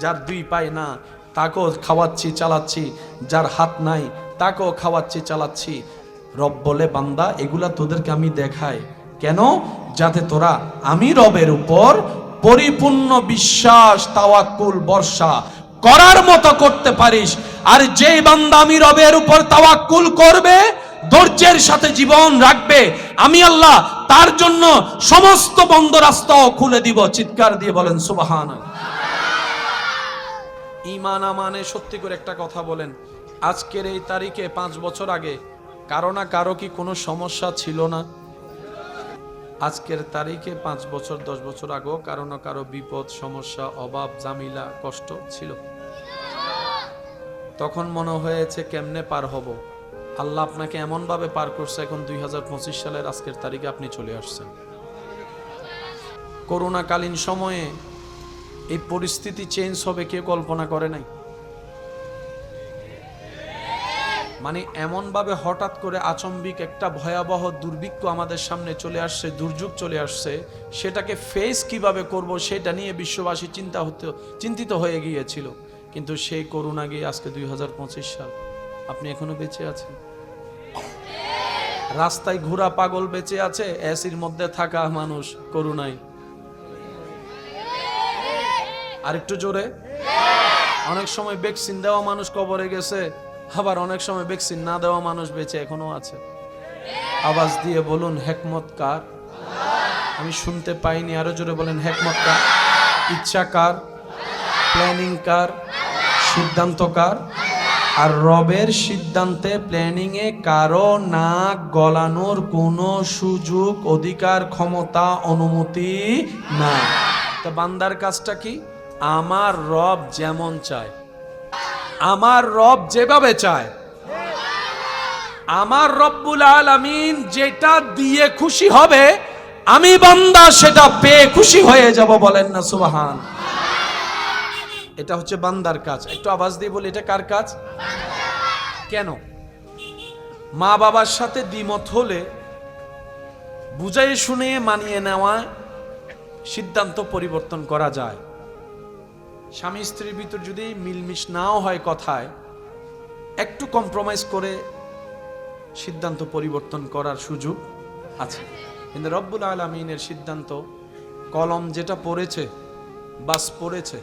যার দুই পায় না তাকেও খাওয়াচ্ছি, চালাচ্ছি। যার হাত নাই তাকেও খাওয়াচ্ছি, চালাচ্ছি। রব বলে, বান্দা, এগুলা তোদেরকে আমি দেখাই কেন? যাতে তোরা আমি রবের উপর পরিপূর্ণ বিশ্বাস, তাওয়াক্কুল, ভরসা করার মতো করতে পারিস। আর যেই বান্দা আমি রবের উপর তাওয়াক্কুল করবে, ধৈর্যের সাথে জীবন রাখবে, আমি আল্লাহ তার জন্য সমস্ত বন্ধ রাস্তাও খুলে দিব। চিৎকার দিয়ে বলেন সুবহানাল্লাহ। ঈমান আমানে সত্যি করে একটা কথা বলেন, আজকের এই তারিখে 5 বছর আগে কারো না কারো কি কোনো সমস্যা ছিল না? আজকের তারিখে 5 বছর 10 বছর আগেও কারো না কারো বিপদ, সমস্যা, অভাব, জামিলা, কষ্ট ছিল। তখন মনে হয়েছে কেমনে পার হব। আল্লাহ আপনাকে এমন ভাবে পার করছে, এখন 2025 সালের আজকের তারিখে আপনি চলে আসছেন। করোনাকালীন সময়ে এই পরিস্থিতি চেঞ্জ হবে কেউ কল্পনা করে নাই। মানে এমন ভাবে হঠাৎ করে আচম্বিক একটা ভয়াবহ দুর্ভিক্ষ আমাদের সামনে চলে আসছে, দুর্যোগ চলে আসছে। সেটাকে ফেস কিভাবে করব সেটা নিয়ে বিশ্ববাসী চিন্তিত হয়ে গিয়েছিল। কিন্তু সেই করোনা গিয়ে আজকে 2025 সাল, আপনি এখনো বেঁচে আছেন। রাস্তায় ঘোরা পাগল বেঁচে আছে, এসির মধ্যে থাকা মানুষ করোনায়। আরেকটু জোরে। অনেক সময় ভ্যাকসিন দেওয়া মানুষ কবরে গেছে, আবার অনেক সময় ভ্যাকসিন না দেওয়া মানুষ বেঁচে এখনো আছে। আওয়াজ দিয়ে বলুন হিকমত কার? আমি শুনতে পাইনি, আরো জোরে বলেন হিকমত কার? ইচ্ছা কার? প্ল্যানিং কার? সিদ্ধান্ত কার? আর রবের সিদ্ধান্তে, প্ল্যানিং এ কারো নাক গলানোর কোনো সুযোগ, অধিকার, ক্ষমতা, অনুমতি না। তো বান্দার কাজটা কি? আমার রব যেমন চায়, আমার রব যেভাবে চায়, আমার রব্বুল আলামিন যেটা দিয়ে খুশি হবে, আমি বান্দা সেটা পেয়ে খুশি হয়ে যাব। বলেন না সুবহান। এটা হচ্ছে বান্দার কাজ। একটু আওয়াজ দিয়ে বলি, এটা কার কাজ? কেন? মা বাবার সাথে দ্বিমত হলে বুঝাই শুনে মানিয়ে নেওয়া সিদ্ধান্ত পরিবর্তন করা যায়। স্বামী স্ত্রীর ভিতর যদি মিলমিশ নাও হয় কথায়, একটু কম্প্রোমাইজ করে সিদ্ধান্ত পরিবর্তন করার সুযোগ আছে। কিন্তু রব্বুল আলামিনের সিদ্ধান্ত, কলম যেটা পড়েছে বাস পড়েছে।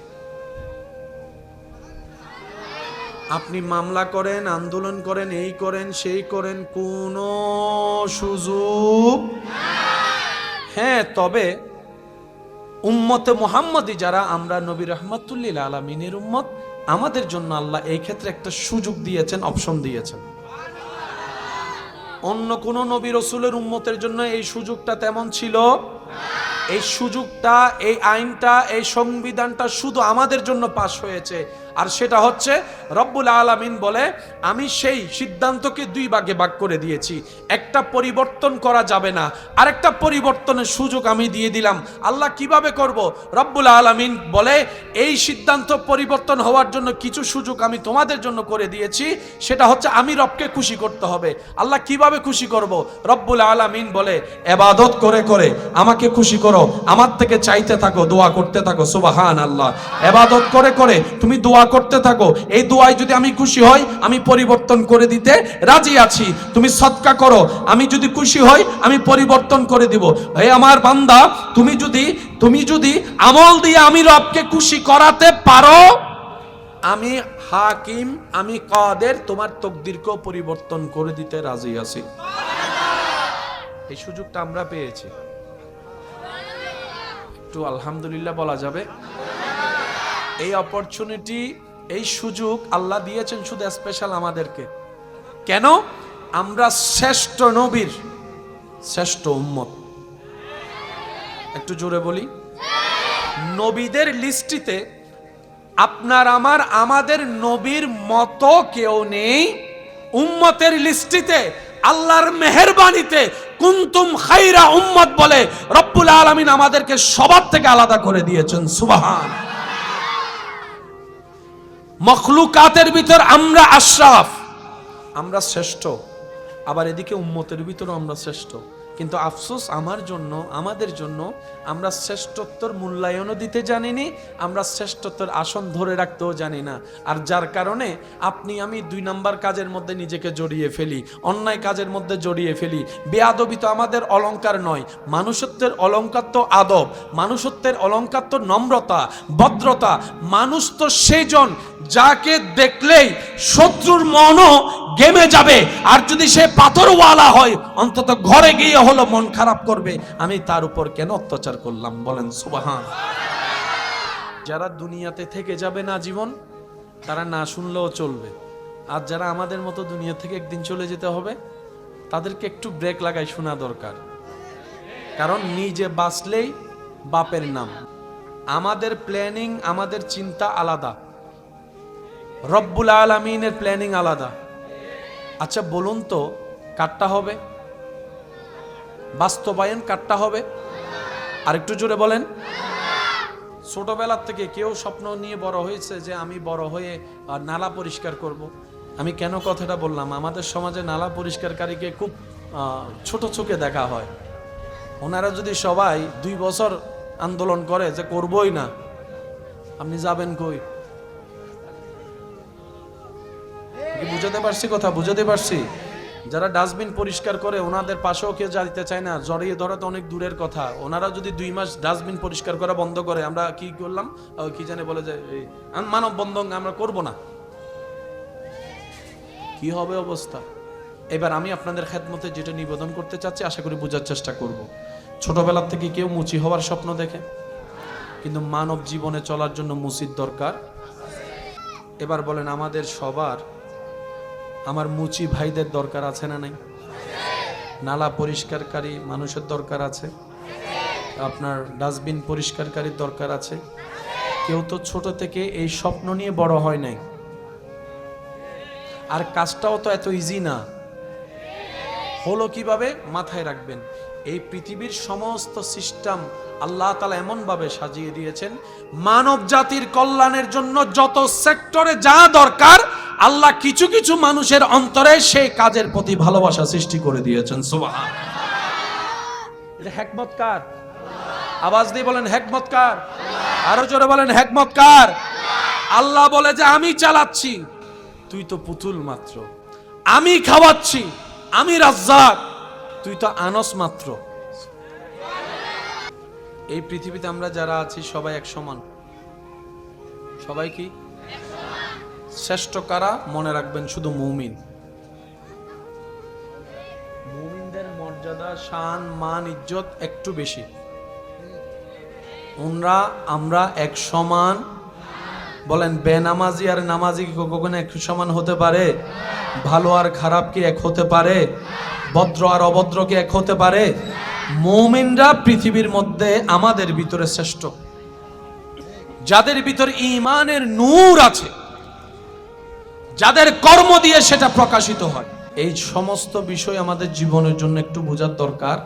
আপনি মামলা করেন, আন্দোলন করেন, এই করেন সেই করেন, কোনো সুযোগ। হ্যাঁ, তবে উম্মতে মুহাম্মদী যারা আমরা, নবী রাহমাতুল্লিল আলামিনের উম্মত, আমাদের জন্য আল্লাহ এই ক্ষেত্রে একটা সুযোগ দিয়েছেন, অপশন দিয়েছেন। অন্য কোন নবী রাসূলের উম্মতের জন্য এই সুযোগটা তেমন ছিল। এই সুযোগটা, এই আইনটা, এই সংবিধানটা শুধু আমাদের জন্য পাশ হয়েছে। আর সেটা হচ্ছে রব্বুল আলামিন বলে, আমি সেই সিদ্ধান্তকে দুই ভাগে ভাগ করে দিয়েছি। একটা পরিবর্তন করা যাবে না, আরেকটা পরিবর্তনের সুযোগ আমি দিয়ে দিলাম। আল্লাহ কিভাবে করব? রব্বুল আলামিন বলে, এই সিদ্ধান্ত পরিবর্তন হওয়ার জন্য কিছু সুযোগ আমি তোমাদের জন্য করে দিয়েছি। সেটা হচ্ছে আমি রবকে খুশি করতে হবে। আল্লাহ কিভাবে খুশি করব? রব্বুল আলামিন বলে, ইবাদত করে করে আমাকে খুশি করো, আমার থেকে চাইতে থাকো, দোয়া করতে থাকো। সুবহানাল্লাহ। ইবাদত করে করে তুমি দোয়া করতে থাকো, এই দোয়ায় যদি আমি খুশি হই, আমি পরিবর্তন করে দিতে রাজি আছি। তুমি সদকা করো, আমি যদি খুশি হই, আমি পরিবর্তন করে দিব। হে আমার বান্দা, তুমি যদি আমল দিয়ে আমি রবকে খুশি করাতে পারো, আমি হাকিম, আমি কাদের, তোমার তাকদীরকেও পরিবর্তন করে দিতে রাজি আছি। এই সুযোগটা আমরা পেয়েছি। একটু আলহামদুলিল্লাহ বলা যাবে। এই অপরচুনিটি, এই সুযোগ আল্লাহ দিয়েছেন শুধু স্পেশাল আমাদেরকে। কেন? আমরা শ্রেষ্ঠ নবীর শ্রেষ্ঠ উম্মত। একটু জোরে বলি। নবীদের লিস্টিতে আপনার আমাদের নবীর মতো কেউ নেই। উম্মতের লিস্টিতে আল্লাহর মেহেরবানিতে কুনতুম খায়রা উম্মত বলে রব্বুল আলামিন আমাদেরকে সবার থেকে আলাদা করে দিয়েছেন। সুবহান। মখলুকাতের ভিতর আমরা আশরাফ, আমরা শ্রেষ্ঠ। আবার এদিকে উম্মতের ভিতরও আমরা শ্রেষ্ঠ। কিন্তু আফসোস আমাদের জন্য আমরা শ্রেষ্ঠত্বর মূল্যায়নও দিতে জানিনি, আমরা শ্রেষ্ঠত্বর আসন ধরে রাখতেও জানি না। আর যার কারণে আপনি আমি 2 নাম্বার কাজের মধ্যে নিজেকে জড়িয়ে ফেলি, অন্যায় কাজের মধ্যে জড়িয়ে ফেলি। বেয়াদবি তো আমাদের অলংকার নয়। মানুষত্বের অলংকার তো আদব, মানুষত্বের অলংকার তো নম্রতা, ভদ্রতা। মানুষ তো সেজন যাকে দেখলেই শত্রুর মনও গেমে যাবে। আর যদি সে পাথরওয়ালা হয়, অন্তত ঘরে গিয়ে হলো মন খারাপ করবে, আমি তার উপর কেন অত্যাচার করলাম? বলেন সুবহান। যারা দুনিয়াতে থেকে যাবে না জীবন, তারা না শুনলেও চলবে। আর যারা আমাদের মতো দুনিয়া থেকে একদিন চলে যেতে হবে, তাদেরকে একটু ব্রেক লাগাই শোনা দরকার। কারণ নিজে বাঁচলেই বাপের নাম। আমাদের প্ল্যানিং, আমাদের চিন্তা আলাদা, রব্বুল আলামিনের প্ল্যানিং আলাদা। আচ্ছা বলুন তো, কাটটা হবে? বাস্তবায়ন কাটটা হবে? আর একটু জোরে বলেন। ছোটবেলার থেকে কেউ স্বপ্ন নিয়ে বড় হয়েছে যে আমি বড় হয়ে নালা পরিষ্কার করব। আমি কেন কথাটা বললাম? আমাদের সমাজে নালা পরিষ্কারকারীকে খুব ছোট চোখে দেখা হয়। ওনারা যদি সবাই 2 বছর আন্দোলন করে যে করবই না, আপনি যাবেন কই? বুঝাতে পারছি কথা? বুঝাতে পারছি? যারা ডাস্টবিন পরিষ্কার করে ওনাদের পাশেও কেউ যেতে চায় না, জড়িয়ে ধরা তো অনেক দূরের কথা। ওনারা যদি 2 মাস ডাস্টবিন পরিষ্কার করা বন্ধ করে, আমরা কি করলাম? কি জানে বলে যে মানব বন্ধন আমরা করব না। কি হবে অবস্থা? এবার আমি আপনাদের খেদমতে যেটা নিবেদন করতে চাচ্ছি, আশা করি বোঝার চেষ্টা করব। ছোটবেলার থেকে কেউ মুচি হওয়ার স্বপ্ন দেখে, কিন্তু মানব জীবনে চলার জন্য মুচির দরকার। এবার বলেন, আমাদের সবার, আমার মুচি ভাইদের দরকার আছে না নাই? নালা পরিষ্কারকারী মানুষের দরকার আছে, আপনার ডাস্টবিন পরিষ্কারকারীর দরকার আছে। কেউ তো ছোট থেকে এই স্বপ্ন নিয়ে বড় হয় নাই। আর কাজটাও তো এত ইজি না। হলো কিভাবে? মাথায় রাখবেন, এই পৃথিবীর সমস্ত সিস্টেম আল্লাহ তাআলা এমন ভাবে সাজিয়ে দিয়েছেন, মানব জাতির কল্যাণের জন্য যত সেক্টরে যা দরকার আল্লাহ কিছু কিছু মানুষের অন্তরে সেই কাজের প্রতি ভালোবাসা সৃষ্টি করে দিয়েছেন। সুবহান। এটা হিকমত কার? আওয়াজ দিয়ে বলেন হিকমত কার? আরো জোরে বলেন হিকমত কার? আল্লাহ বলে যে আমি চালাচ্ছি, তুই তো পুতুল মাত্র। আমি খাওয়াচ্ছি, আমি রাজ্জাক, তুই তো আনস মাত্র। এই পৃথিবীতে আমরা যারা আছি সবাই এক সমান। সবাই কি শ্রেষ্ঠ কারা? মনে রাখবেন শুধু মুমিন। মুমিনদের মর্যাদা, শান, মান, ইজ্জত একটু বেশি। আমরা এক সমান। বলেন বেনামাজি আর নামাজি কি কখনো এক সমান হতে পারে? ভালো আর খারাপ কি এক হতে পারে? ভদ্র আর অভদ্র কি এক হতে পারে? মুমিনরা পৃথিবীর মধ্যে আমাদের ভিতরে শ্রেষ্ঠ, যাদের ভিতর ঈমানের নূর আছে, যাদের কর্ম দিয়ে সেটা প্রকাশিত হয়। এই সমস্ত বিষয় আমাদের জীবনের জন্য একটু বোঝার দরকার।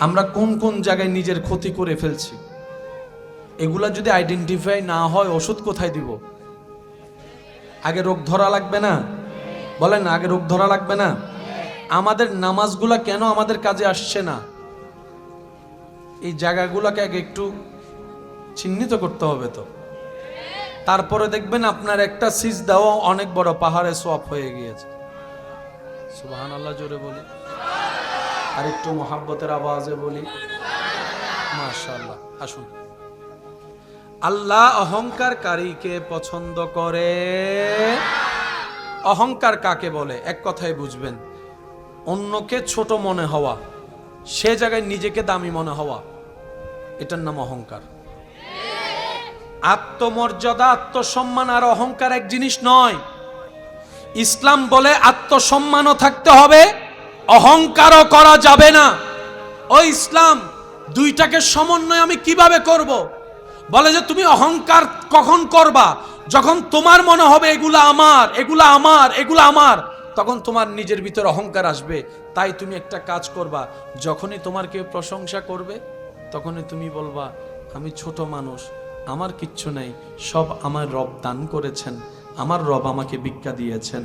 আমরা কোন কোন জায়গায় নিজের ক্ষতি করে ফেলছি, এগুলা যদি আইডেন্টিফাই না হয় ওষুধ কোথায় দিব? আগে রোগ ধরা লাগবে না? বলেন আগে রোগ ধরা লাগবে না? আমাদের নামাজগুলা কেন আমাদের কাজে আসছে না? এই জায়গাগুলোকে আগে একটু চিহ্নিত করতে হবে। তো তারপরে দেখবেন আপনার একটা সিজদাও অনেক বড় পাহাড়ে সোয়াব হয়ে গিয়েছে। সুবহানাল্লাহ জোরে বলি, আর একটু মোহাব্বতের আওয়াজে বলি মাশাআল্লাহ। আসুন, আল্লাহ অহংকারকারীকে পছন্দ করে। অহংকার কাকে বলে? এক কথায় বুঝবেন, অন্যকে ছোট মনে হওয়া, সে জায়গায় নিজেকে দামি মনে হওয়া, এটার নাম অহংকার। আত্মমর্যাদা, আত্মসম্মান আর অহংকার এক জিনিস নয়। ইসলাম বলে আত্মসম্মানও থাকতে হবে, অহংকারও করা যাবে না। ও ইসলাম, দুইটাকে সমন্বয় আমি কিভাবে করব? বলে যে তুমি অহংকার কখন করবা? যখন তোমার মনে হবে এগুলা আমার, এগুলা আমার, এগুলা আমার, তখন তোমার নিজের ভিতর অহংকার আসবে। তাই তুমি একটা কাজ করবা, যখনই তোমার কেউ প্রশংসা করবে তখনই তুমি বলবা আমি ছোট মানুষ, আমার কিচ্ছু নেই, সব আমার রব দান করেছেন, আমার রব আমাকে ভিক্ষা দিয়েছেন,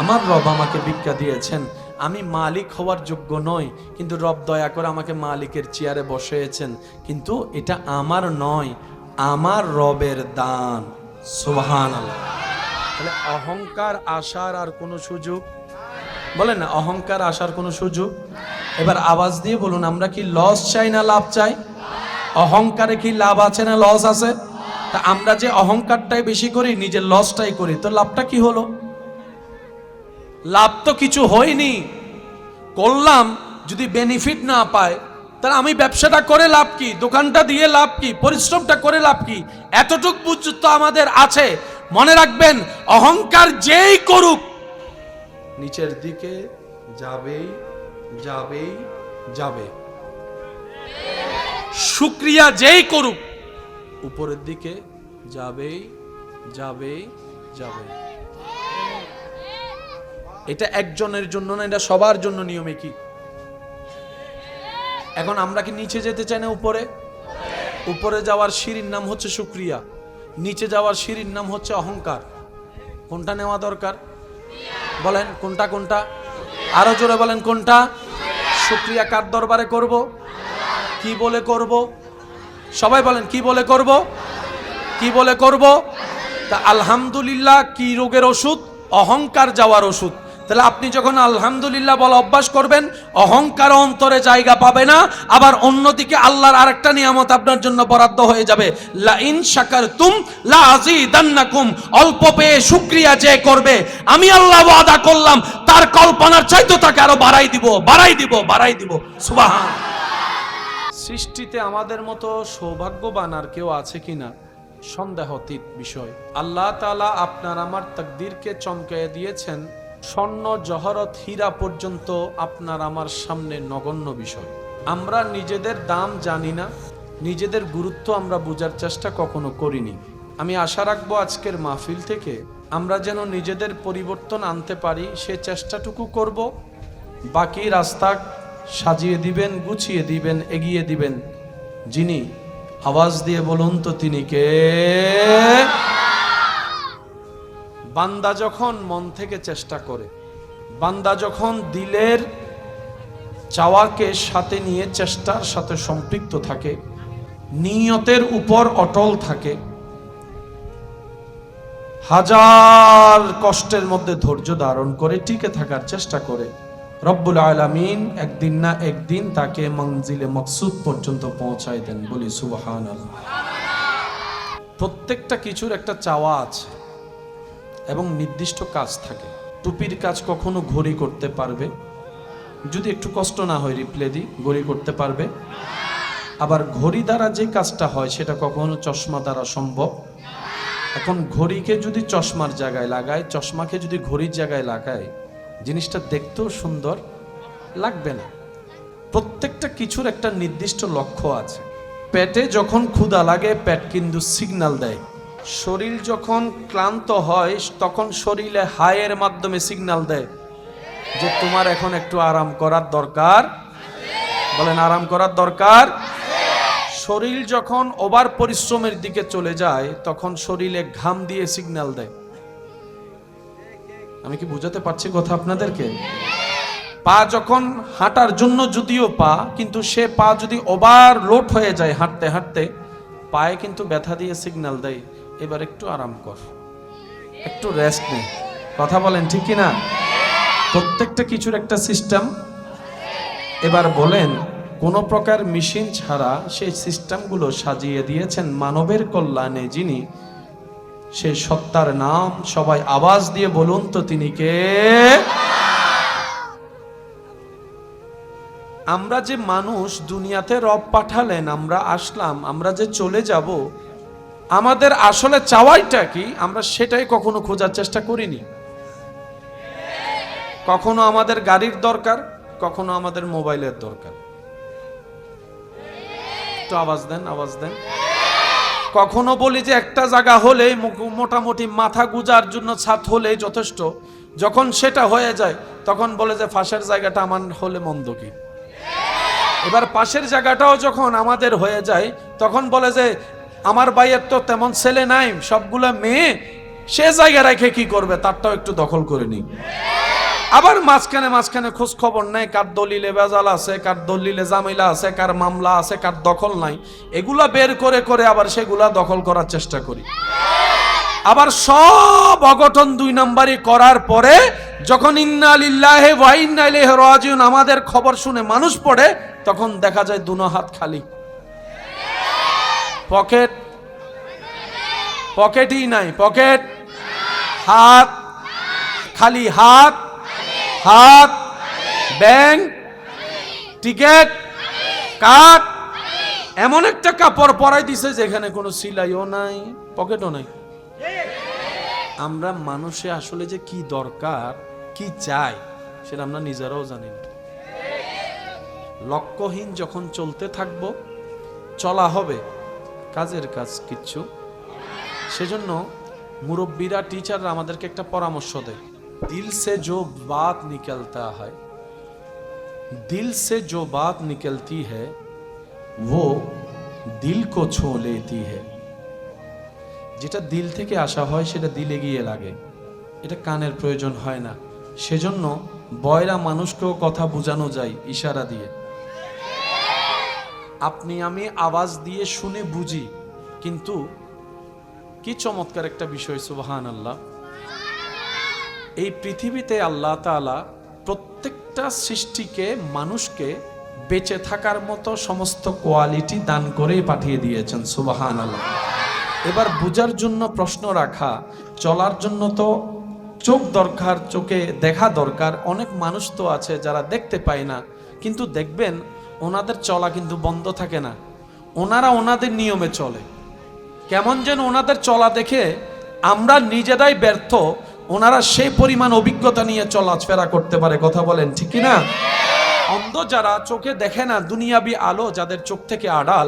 আমার রব আমাকে ভিক্ষা দিয়েছেন। আমি মালিক হওয়ার যোগ্য নই, কিন্তু রব দয়া করে আমাকে মালিকের চেয়ারে বসিয়েছেন, কিন্তু এটা আমার নয়, আমার রবের দান। সুবহানাল্লাহ। তাহলে অহংকার আসার আর কোনো সুযোগ? বলেন না, অহংকার আসার কোনো সুযোগ? এবার আওয়াজ দিয়ে বলুন, আমরা কি লস চাই না লাভ চাই? অহংকারে কি লাভ আছে না লস আছে? তা আমরা যে অহংকারটাই বেশি করি, নিজের লসটাই করি, তো লাভটা কি হলো? লাভ তো কিছু হয়নি। করলাম, যদি বেনিফিট না পায় তাহলে আমি ব্যবসাটা করে লাভ কি? দোকানটা দিয়ে লাভ কি? পরিশ্রমটা করে লাভ কি? এতটুক বুঝ তো আমাদের আছে। মনে রাখবেন, অহংকার যেই করুক নিচের দিকে যাবেই যাবেই যাবে। শুকরিয়া যেই করুক উপরের দিকে যাবেই যাবেই যাবে। এটা একজনের জন্য না, এটা সবার জন্য নিয়মে কি? এখন আমরা কি নিচে যেতে চাই না উপরে? উপরে যাওয়ার সিঁড়ির নাম হচ্ছে শুকরিয়া, নিচে যাওয়ার সিঁড়ির নাম হচ্ছে অহংকার। কোনটা নেওয়া দরকার? বলেন কোনটা কোনটা? আরো জোরে বলেন কোনটা? শুকরিয়া কার দরবারে করব? কি বলে করব? সবাই বলেন কি বলে করব? কি বলে করব? তা আলহামদুলিল্লাহ কি রোগের ওষুধ? অহংকার যাওয়ার ওষুধ। তাহলে আপনি যখন আলহামদুলিল্লাহ বলা অভ্যাস করবেন, অহংকার অন্তরে জায়গা পাবে না। আবার অন্যদিকে আল্লাহর আরেকটা নিয়ামত আপনার জন্য বরাদ্দ হয়ে যাবে, লা ইন শাকারতুম লা আযীদান্নাকুম। অল্প পেয়ে শুকরিয়া যে করবে, আমি আল্লাহ ওয়াদা করলাম তার কল্পনার চাইতে তাকে আরো বাড়াই দিব, বাড়াই দিব, বাড়াই দিব। সুবহান। সৃষ্টিতে আমাদের মতো সৌভাগ্যবান আর কেউ আছে কিনা সন্দেহাতীত বিষয়। আল্লাহ তাআলা আপনার আমার তাকদীরকে চমকায়ে দিয়েছেন। স্বর্ণ জহরত হীরা পর্যন্ত আপনার আমার সামনে নগণ্য বিষয়। আমরা নিজেদের দাম জানি না, নিজেদের গুরুত্ব আমরা বোঝার চেষ্টা কখনো করিনি। আমি আশা রাখবো আজকের মাহফিল থেকে আমরা যেন নিজেদের পরিবর্তন আনতে পারি, সে চেষ্টাটুকু করব। বাকি রাস্তা সাজিয়ে দিবেন, গুছিয়ে দিবেন, এগিয়ে দিবেন যিনি। আওয়াজ দিয়ে বলুন তো তিনি কে? বান্দা যখন মন থেকে চেষ্টা করে, বান্দা যখন দিলের চাওয়াকে সাথে নিয়ে চেষ্টার সাথে সম্পৃক্ত থাকে, নিয়তের উপর অটল থাকে, হাজার কষ্টের মধ্যে ধৈর্য ধারণ করে টিকে থাকার চেষ্টা করে, রব্বুল আলামিন একদিন না একদিন তাকে মঞ্জিলে মকসুদ পর্যন্ত পৌঁছায় দেন। বলি সুবহানাল্লাহ। প্রত্যেকটা কিছুর একটা চাওয়া আছে এবং নির্দিষ্ট কাজ থাকে। টুপির কাজ কখনো ঘড়ি করতে পারবে, যদি একটু কষ্ট না হয় রিপ্লে দিই, ঘড়ি করতে পারবে। আবার ঘড়ি দ্বারা যে কাজটা হয় সেটা কখনো চশমা দ্বারা সম্ভব। এখন ঘড়িকে যদি চশমার জায়গায় লাগায়, চশমাকে যদি ঘড়ির জায়গায় লাগায়, জিনিসটা দেখতেও সুন্দর লাগবে না। প্রত্যেকটা কিছুর একটা নির্দিষ্ট লক্ষ্য আছে। পেটে যখন ক্ষুধা লাগে পেট কিন্তু সিগন্যাল দেয়, শরীর যখন ক্লান্ত হয় তখন শরীরে হায়ের মাধ্যমে সিগন্যাল দেয় যে তোমার এখন একটু আরাম করার দরকার। বলেন আরাম করার দরকার। শরীর যখন ওভার পরিশ্রমের দিকে চলে যায় তখন শরীরে ঘাম দিয়ে সিগন্যাল দেয়। আমি কি বুঝাতে পারছি কথা আপনাদেরকে? পা যখন হাঁটার জন্য যদিও পা, কিন্তু সে পা যদি ওভারলোড হয়ে যায় হাঁটতে হাঁটতে, পায়ে কিন্তু ব্যথা দিয়ে সিগন্যাল দেয় এবার একটু আরাম কর, একটু রেস্ট নে। কথা বলেন ঠিক কি না? প্রত্যেকটা কিছুর একটা সিস্টেম। এবার বলেন কোন প্রকার মেশিন ছাড়া সেই সিস্টেমগুলো সাজিয়ে দিয়েছেন মানবের কল্যাণে যিনি, সে সত্তার নাম সবাই আওয়াজ দিয়ে বলুন তো তিনি কে? আমরা যে মানুষ দুনিয়াতে রব পাঠালেন, আমরা আসলাম, আমরা যে চলে যাব, আমাদের আসলে চাওয়াইটা কি আমরা সেটাই কখনো খোঁজার চেষ্টা করিনি। কখনো আমাদের গাড়ির দরকার, কখনো আমাদের মোবাইলের দরকার। তো আওয়াজ দেন, আওয়াজ দেন। কখনো বলি যে একটা জায়গা হলে মোটামুটি মাথা গুজার জন্য ছাদ হলেই যথেষ্ট, যখন সেটা হয়ে যায় তখন বলে যে পাশের জায়গাটা আমার হলে মন্দ কি। এবার পাশের জায়গাটাও যখন আমাদের হয়ে যায় তখন বলে যে আমার ভাইয়ের তো তেমন ছেলে নাই, সবগুলা মেয়ে, সে জায়গা রেখে কি করবে, তারটাও একটু দখল করে নি। আবার মাঝখানে মাঝখানে খোঁজ খবর নেই কার দলিলে ভেজাল আছে, কার দলিলে জামিলা আছে, কার মামলা আছে, কার দখল নাই, এগুলা বের করে করে আবার সেগুলা দখল করার চেষ্টা করি। আবার সব অঘটন 2 নাম্বারই করার পরে যখন ইন্না লিল্লাহি ওয়া ইন্না ইলাইহি রাজিউন আমাদের খবর শুনে মানুষ পড়ে, তখন দেখা যায় দুনো হাত খালি, পকেটই নাই, পকেট, হাত খালি, হাত, হাত, ব্যাংক, টিকেট, কার্ড, এমন একটা কাপড় পরাই দিছে যেখানে কোনো সিলাইও নাই, পকেটও নাই। আমরা মানুষে আসলে যে কি দরকার, কি চাই, সেটা আমরা নিজেরাও জানি না। লক্ষ্যহীন যখন চলতে থাকবো, চলা হবে, কাজের কাজ কিচ্ছু। সেজন্য মুরব্বীরা, টিচাররা আমাদেরকে একটা পরামর্শ দেয়, दिल से जो बात निकलता है, दिल से जो बात निकलती है वो दिल को छू लेती है। যেটা দিল থেকে আসা হয় সেটা দিলে গিয়ে লাগে, এটা কানের প্রয়োজন হয় না। সেজন্য বয়রা মানুষকেও কথা বোঝানো যায় ইশারা দিয়ে। আপনি আমি আওয়াজ দিয়ে শুনে বুঝি, কিন্তু কি চমৎকার একটা বিষয়, সুবহানাল্লাহ। এই পৃথিবীতে আল্লাহ তাআলা প্রত্যেকটা সৃষ্টিকে, মানুষকে বেঁচে থাকার মতো সমস্ত কোয়ালিটি দান করে পাঠিয়ে দিয়েছেন, সুবহানাল্লাহ। এবার বুঝার জন্য প্রশ্ন রাখা, চলার জন্য তো চোখ দরকার, চোখে দেখা দরকার। অনেক মানুষ তো আছে যারা দেখতে পায় না, কিন্তু দেখবেন ওনাদের চলা কিন্তু বন্ধ থাকে না, ওনারা ওনাদের নিয়মে চলে। কেমন যেন ওনাদের চলা দেখে আমরা নিজেরাই ব্যর্থ, ওনারা সেই পরিমাণ অভিজ্ঞতা নিয়ে চলাফেরা করতে পারে। কথা বলেন ঠিক কি না? অন্ধ যারা চোখে দেখে না, দুনিয়াবি আলো যাদের চোখ থেকে আড়াল,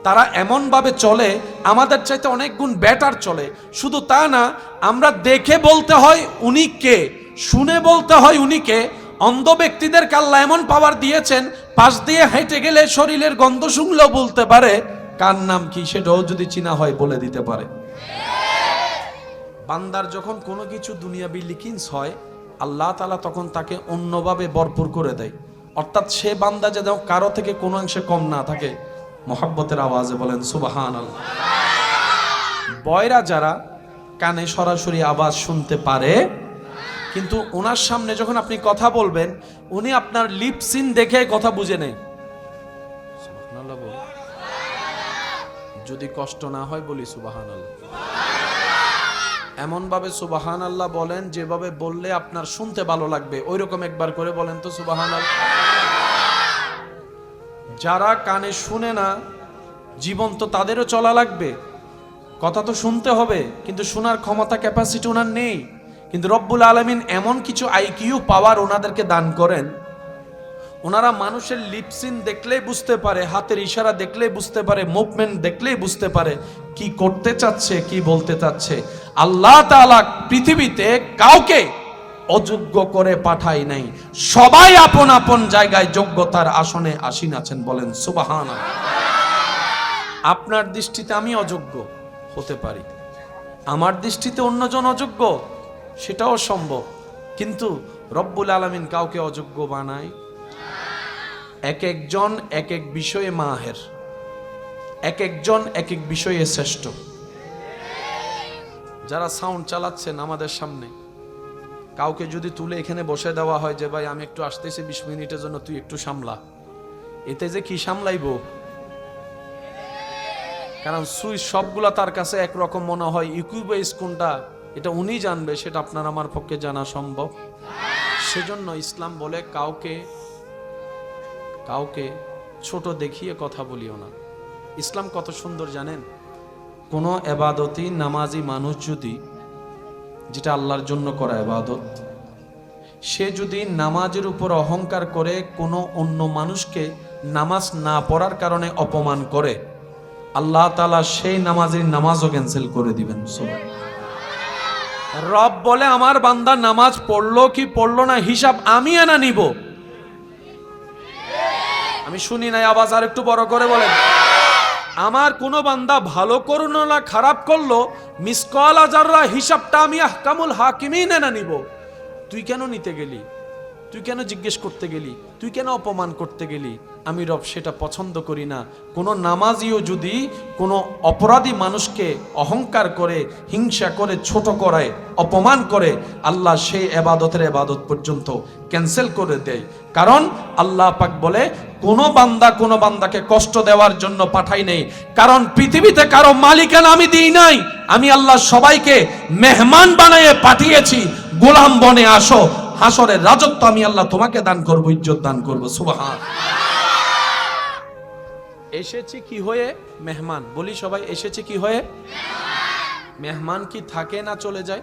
তারা এমন ভাবে চলে আমাদের চাইতে অনেক গুণ বেটার চলে। শুধু তা না, আমরা দেখে বলতে হয় উনি কে, শুনে বলতে হয় উনি কে। অন্ধ ব্যক্তিদের আল্লাহ এমন পাওয়ার দিয়েছেন, পাশ দিয়ে হেঁটে গেলে শরীরের গন্ধ শুনলেও বলতে পারে কার নাম কি, সেটাও যদি চিনা হয় বলে দিতে পারে। বান্দার যখন কোনো কিছু দুনিয়াবি লিকিংস হয়, আল্লাহ তাআলা তখন তাকে অন্যভাবে ভরপুর করে দেয়। অর্থাৎ সে বান্দা যেন কারো থেকে কোনো অংশে কম না থাকে। মহব্বতের আওয়াজে বলেন সুবহানাল্লাহ। বয়রা যারা কানে সরাসরি আওয়াজ শুনতে পারে, কিন্তু ওনার সামনে যখন আপনি কথা বলবেন, উনি আপনার লিপসিন দেখে কথা বুঝে নেয়। সুবহানাল্লাহ বল। যদি কষ্ট না হয় বলি সুবহানাল্লাহ। এমন ভাবে সুবহানাল্লাহ বলেন যেভাবে বললে আপনার শুনতে ভালো লাগবে, ওইরকম একবার করে বলেন তো সুবহানাল্লাহ। যারা কানে শুনে না, জীবন তো তাদেরও চলা লাগবে, কথা তো শুনতে হবে, কিন্তু শোনার ক্ষমতা ক্যাপাসিটি ওনার নেই। কিন্তু রব্বুল আলামিন এমন কিছু আইকিউ পাওয়ার ওনাদেরকে দান করেন, ওনারা মানুষের লিপসিন দেখলেই বুঝতে পারে, হাতের ইশারা দেখলেই বুঝতে পারে, মুভমেন্ট দেখলেই বুঝতে পারে কি করতে চাচ্ছে, কি বলতে চাচ্ছে। আল্লাহ তাআলা পৃথিবীতে কাউকে অযোগ্য করে পাঠায় নাই, সবাই আপন আপন জায়গায় যোগ্যতার আসনে আসীন আছেন। বলেন সুবহানাল্লাহ। আপনার দৃষ্টিতে আমি অযোগ্য হতে পারি, আমার দৃষ্টিতে অন্যজন অযোগ্য, সেটাও সম্ভব, কিন্তু রব্বুল আলামিন কাউকে অযোগ্য বানায়। এক একজন এক এক বিষয়ে মাহের, এক একজন এক এক বিষয়ে শ্রেষ্ঠ। যারা সাউন্ড চালাচ্ছেন আমাদের সামনে, কাউকে যদি তুলে এখানে বসে দেওয়া হয় যে ভাই আমি একটু আসতেছি 20 মিনিটের জন্য, তুই একটু সামলা, এতে যে কি সামলাইব? কারণ সুইচ সবগুলা তার কাছে একরকম মনে হয়, ইকুইবেস কোনটা এটা উনি জানবে, সেটা আপনার আমার পক্ষে জানা সম্ভব। সেজন্য ইসলাম বলে কাউকে কাউকে ছোট দেখিয়ে কথা বলিও না। ইসলাম কত সুন্দর জানেন? কোনো এবাদতই নামাজি মানুষ যদি, যেটা আল্লাহর জন্য করা এবাদত, সে যদি নামাজের উপর অহংকার করে কোনো অন্য মানুষকে নামাজ না পড়ার কারণে অপমান করে, আল্লাহ তাআলা সেই নামাজের নামাজও ক্যান্সেল করে দিবেন। রব বলে আমার বান্দা নামাজ পড়লো কি পড়লো না হিসাব আমি এনা নিব। আমি শুনি নাই, আওয়াজ আর একটু বড় করে বলেন। আমার কোন বান্দা ভালো করলো না খারাপ করলো, মিসকাল আজাররা হিসাবটা আমি আহকামুল হাকিমিন এনা নিব। তুই কেন নিতে গেলি? তুই কেন জিজ্ঞেস করতে গেলি? তুই কেন অপমান করতে গেলি? আমি রব সেটা পছন্দ করি না। কোনো নামাজিও যদি কোনো অপরাধী মানুষকে অহংকার করে, হিংসা করে, ছোট করায়, অপমান করে, আল্লাহ সেই এবাদতের এবাদত পর্যন্ত ক্যান্সেল করে দেয়। কারণ আল্লাহ পাক বলে কোনো বান্দা কোনো বান্দাকে কষ্ট দেওয়ার জন্য পাঠাই নেই। কারণ পৃথিবীতে কারো মালিকানা আমি দিই নাই, আমি আল্লাহ সবাইকে মেহমান বানিয়ে পাঠিয়েছি। গোলাম বনে আসো, হাসরের রাজত্ব আমি আল্লাহ তোমাকে দান করব, ইজ্জত দান করব। সুবহান। এসেছি কি হয়ে? মেহমান। বলি সবাই, এসেছি কি হয়ে? মেহমান কি থাকে না চলে যায়?